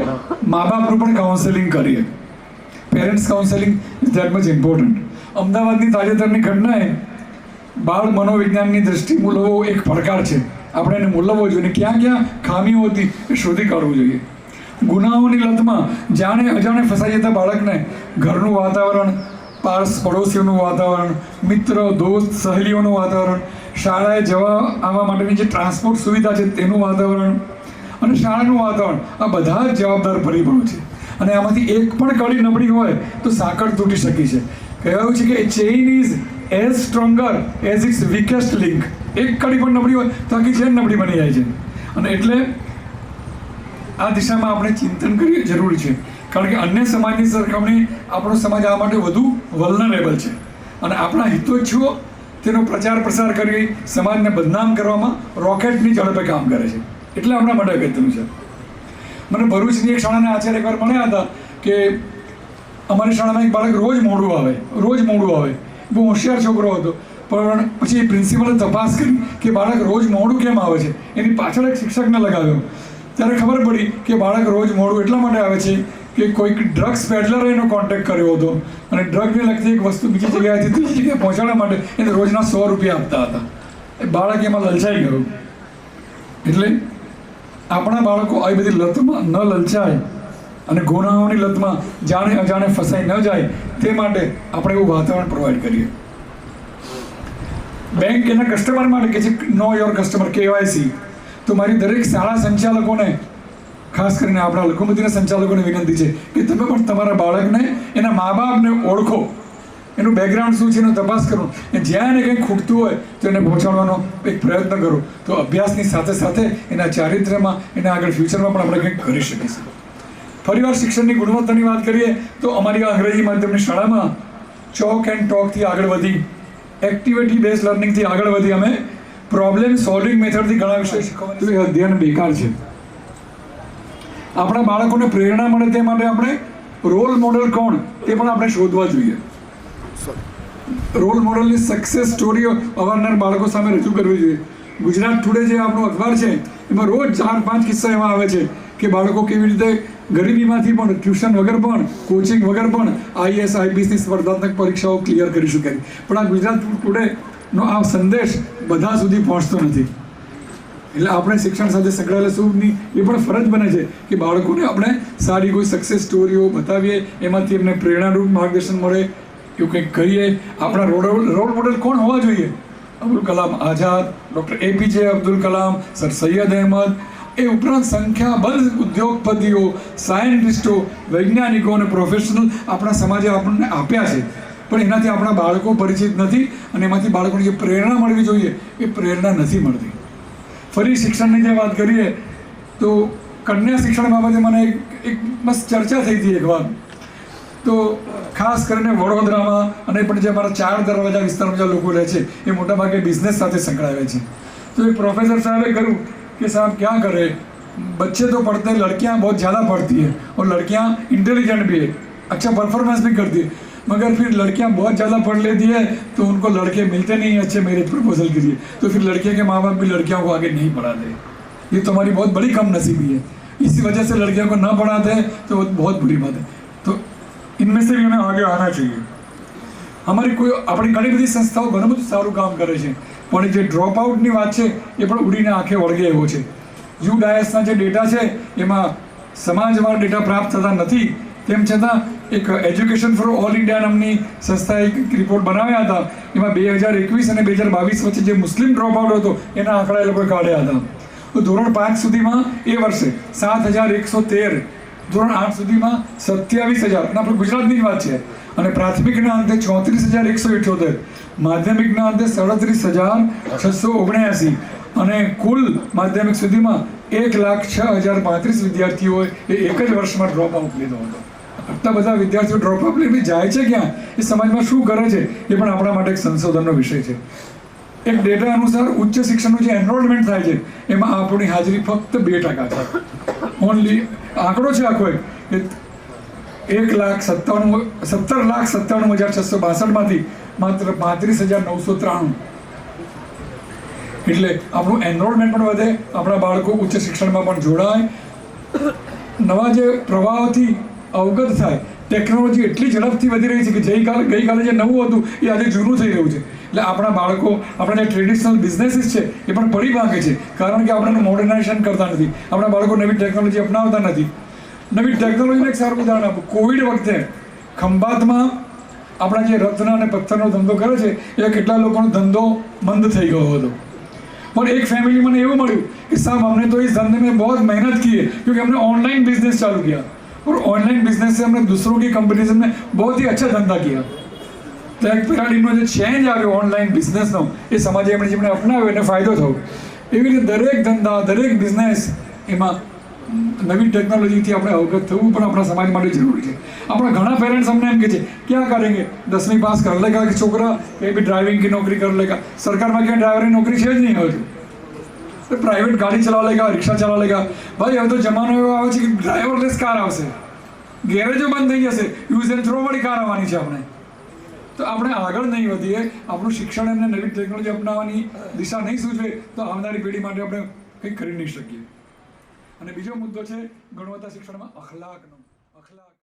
મા બાપનું પણ કાઉન્સેલિંગ કરીએ. Parents counselling is that much important. અમદાવાદની તાજેતરની ઘટનાએ બાળ મનોવિજ્ઞાનની દ્રષ્ટિ મૂલવો એક પડકાર છે. આપણે એને મૂલવવો જોઈએ, ક્યાં ક્યાં ખામીઓ હતી એ શોધી કાઢવું જોઈએ. ગુનાઓની લતમાં જાણે અજાણે ફસાઈ જતા બાળકને ઘરનું વાતાવરણ, પડોશીઓનું વાતાવરણ, મિત્ર, દોસ્ત, સહેલીઓનું વાતાવરણ, શાળાએ જવા આવવા માટેની જે ટ્રાન્સપોર્ટ સુવિધા છે તેનું વાતાવરણ અને શાળાનું વાતાવરણ, આ બધા જ જવાબદાર પરિબળો છે. અને આમાંથી એક પણ કડી નબળી હોય તો સાંકળ તૂટી શકી છે. કહેવાયું છે કે a chain is as stronger as its weakest link. એક કડી પણ નબળી હોય તો આખી ચેન નબળી બની જાય છે. અને એટલે આ દિશામાં આપણે ચિંતન કરવું જરૂરી છે, કારણ કે અન્ય સમાજની સરખામણી આપણો સમાજ આ માટે વધુ વલ્નરેબલ છે. અને આપણા હિતોચ્છુઓ તેનો પ્રચાર પ્રસાર કરી સમાજને બદનામ કરવામાં રોકેટની ઝડપે કામ કરે છે. એટલે આપણા માટે અગત્યનું છે. મને ભરૂચની એક શાળાના આચાર્ય એકવાર મળ્યા હતા કે અમારી શાળામાં એક બાળક રોજ મોડું આવે. બહુ હોશિયાર છોકરો હતો, પણ પછી પ્રિન્સિપલે તપાસ કરી કે બાળક રોજ મોડું કેમ આવે છે. એની પાછળ એક શિક્ષકને લગાવ્યો. ત્યારે ખબર પડી કે બાળક રોજ મોડું એટલા માટે આવે છે કે કોઈક ડ્રગ્સ પેડલરે એનો કોન્ટેક્ટ કર્યો હતો અને ડ્રગને લગતી એક વસ્તુ બીજી જગ્યાએથી ત્રીજી જગ્યાએ પહોંચાડવા માટે એને રોજના 100 રૂપિયા આપતા હતા. એ બાળક એમાં લલચાઈ ગયું. એટલે આપણા બાળકો આવી બધી લતમાં ન લલચાય અને ગુનાઓની લતમાં જાણે અજાણે ફસાઈ ન જાય તે માટે આપણે એવું વાતાવરણ પ્રોવાઈડ કરીએ. બેંક એના કસ્ટમર માટે કે છે નો યોર કસ્ટમર, KYC. તો મારી દરેક શાળા સંચાલકોને, ખાસ કરીને આપણા લઘુમતીના સંચાલકોને વિનંતી છે કે તમે પણ તમારા બાળકને, એના મા બાપને ઓળખો, એનું બેકગ્રાઉન્ડ શું છે એનો તપાસ કરો, અને જ્યાં એને કંઈક ખૂટતું હોય તો એને પહોંચાડવાનો એક પ્રયત્ન કરો. તો અભ્યાસની સાથે સાથે એના ચારિત્ર્યમાં, એના આગળ ફ્યુચરમાં પણ આપણે કંઈક કરી શકીશું. ફરીવાર શિક્ષણની ગુણવત્તાની વાત કરીએ તો અમારી અંગ્રેજી માધ્યમની શાળામાં ચોક એન્ડ ટોકથી આગળ વધી, એક્ટિવિટી બેઝ લર્નિંગથી આગળ વધી અમે પ્રોબ્લેમ સોલ્વિંગ મેથડથી ઘણા વિષય શીખવવાનું. તો એ અધ્યયન બેકાર છે. આપણા બાળકોને પ્રેરણા મળે તે માટે આપણે રોલ મોડલ કોણ તે પણ આપણે શોધવા જોઈએ. રોલ મોડલની સક્સેસ સ્ટોરીઓ અવારનવાર બાળકો સામે રજૂ કરવી જોઈએ. ગુજરાત ટુડે જે આપણું અખબાર છે એમાં રોજ 4-5 કિસ્સા એવા આવે છે કે બાળકો કેવી રીતે ગરીબીમાંથી પણ, ટ્યુશન વગર પણ, કોચિંગ વગર પણ IAS IPSની સ્પર્ધાત્મક પરીક્ષાઓ ક્લિયર કરી શકે. પણ આ ગુજરાત ટુડેનો આ સંદેશ બધા સુધી પહોંચતો નથી. એટલે આપણે શિક્ષણ સાથે સંકળાયેલા સૌની એ પણ ફરજ બને છે કે બાળકોને આપણે સારી કોઈ સક્સેસ સ્ટોરીઓ બતાવીએ, એમાંથી એમને પ્રેરણારૂપ માર્ગદર્શન મળે એવું કંઈક કરીએ. આપણા રોલ મોડેલ કોણ હોવા જોઈએ? Abdul Kalam Azad, doctor APJ Abdul Kalam, sir Sayyed Ahmed, એ ઉપરાંત સંખ્યાબંધ ઉદ્યોગપતિઓ, સાયન્ટિસ્ટો, વૈજ્ઞાનિકો અને પ્રોફેશનલ આપણા સમાજે આપણને આપ્યા છે. પણ એનાથી આપણા બાળકો પરિચિત નથી અને એમાંથી બાળકોને જે પ્રેરણા મળવી જોઈએ એ પ્રેરણા નથી મળતી. ફરી શિક્ષણની જે વાત કરીએ તો કન્યા શિક્ષણ બાબતે મને એક મસ્ત ચર્ચા થઈ હતી એક વાર. તો ખાસ કરીને વડોદરામાં અને પણ જે અમારા 4 દરવાજા વિસ્તારમાં જે લોકો રહે છે એ મોટાભાગે બિઝનેસ સાથે સંકળાયેલા છે. તો એક પ્રોફેસર સાહેબે કહ્યું કે સાહેબ ક્યાં કરે बच्चे तो पढ़ते हैं, लड़कियां बहुत ज़्यादा पढ़ती है और लड़कियां इंटेलिजेंट भी है, अच्छा परफॉर्मेंस भी करती है, मगर फिर लड़कियां बहुत ज़्यादा पढ़ लेती है तो उनको लड़के मिलते नहीं अच्छे मैरिज प्रपोजल के लिए, तो फिर लड़कियों के माँ बाप भी लड़कियों को आगे नहीं पढ़ाते। ये तो हमारी बहुत बड़ी कम नसीबी है, इसी वजह से लड़कियों को ना पढ़ाते हैं तो बहुत बुरी बात है। तो इनमें से भी हमें आगे आना चाहिए। અમારી કોઈ આપણી ઘણી બધી સંસ્થાઓ ઘણું બધું સારું કામ કરે છે, પણ જે ડ્રોપ આઉટની વાત છે એ પણ ઉડીને આંખે વળગે એવો છે। યુડાયસના જે ડેટા છે એમાં સમાજમાં ડેટા પ્રાપ્ત થતા નથી, તેમ છતાં એક એજ્યુકેશન ફોર ઓલ ઇન્ડિયા નામની સંસ્થાએ એક રિપોર્ટ બનાવ્યા હતા, એમાં 2021 અને 2022 વચ્ચે જે મુસ્લિમ ડ્રોપ આઉટ હતો એના આંકડા એ લોકોએ કાઢ્યા હતા। તો ધોરણ 5 સુધીમાં એ વર્ષે 7,113, ધોરણ 8 સુધીમાં 27,000, અને આપણે ગુજરાતની જ વાત છે, અને પ્રાથમિકના અંતે 34,178, માધ્યમિકના અંતે 37,679, અને કુલ માધ્યમિક સુધીમાં 1,06,035 વિદ્યાર્થીઓએ એ એક જ વર્ષમાં ડ્રોપ આઉટ લીધો હતો। આટલા બધા વિદ્યાર્થીઓ ડ્રોપ આઉટ લઈને જાય છે ક્યાં, એ સમાજમાં શું કરે છે, એ પણ આપણા માટે એક સંશોધનનો વિષય છે। એક ડેટા અનુસાર ઉચ્ચ શિક્ષણનું જે એનરોલમેન્ટ થાય છે એમાં આપણી હાજરી ફક્ત 2% છે, ઓનલી આંકડો છે આખો કે 17,97,662માંથી માત્ર 35,993, એટલે આપણું એનરોલમેન્ટ પણ વધે, આપણા બાળકો ઉચ્ચ શિક્ષણમાં પણ જોડાય, નવા જે પ્રવાહોથી અવગત થાય। ટેકનોલોજી એટલી ઝડપથી વધી રહી છે કે ગઈકાલે જે નવું હતું એ આજે જૂનું થઈ રહ્યું છે, એટલે આપણા બાળકો, આપણા જે ટ્રેડિશનલ બિઝનેસીસ છે એ પણ પડી ભાગે છે, કારણ કે આપણે મોડર્નાઇઝેશન કરતા નથી, આપણા બાળકો નવી ટેકનોલોજી અપનાવતા નથી। નવી ટેકનોલોજીનું એક સારું ઉદાહરણ આપું, કોવિડ વખતે ખંભાતમાં આપણા જે રત્ન અને પથ્થરનો ધંધો કરે છે એ કેટલા લોકોનો ધંધો મંદ થઈ ગયો હતો, पर एक फैमिली में એવું મળ્યું कि साहब हमने तो इस धंधे में बहुत मेहनत की है, क्योंकि हमने ऑनलाइन बिजनेस चालू किया और ऑनलाइन बिजनेस से हमने दूसरों की कंपटीशन में बहुत ही अच्छा धंधा किया। तो एक પેરાડિગમનો જે ચેન્જ આવ્યો ઓનલાઈન બિઝનેસનો, એ સમાજે એમણે જેમણે અપનાવ્યો એને ફાયદો થયો। એવી રીતે દરેક ધંધા, દરેક બિઝનેસ એમાં નવી ટેકનોલોજીથી આપણે અવગત થવું પણ આપણા સમાજ માટે જરૂરી છે। આપણા ઘણા પેરેન્ટ્સ અમને એમ કહે છે क्या करेंगे, 10वीं पास कर लेगा कि छोकरा कहीं भी ड्राइविंग की नौकरी कर लेगा, सरकार में क्या ड्राइवर की नौकरी है नहीं होती, तो प्राइवेट गाड़ी चला लेगा, रिक्शा चला लेगा। भाई હવે તો જમાનો એવો આવે છે કે ડ્રાઈવરલેસ કાર આવશે, ગેરેજો બંધ થઈ જશે, યુઝ એન્ડ થ્રો વાળી કાર આવવાની છે આપણે। તો આપણે આગળ નહીં વધીએ, આપણું શિક્ષણ એમને નવી ટેકનોલોજી અપનાવવાની દિશા નહીં સૂચવે તો આવનારી પેઢી માટે આપણે કંઈ કરી નહીં શકીએ। અને બીજો મુદ્દો છે ગુણવત્તા શિક્ષણમાં અખલાકનો।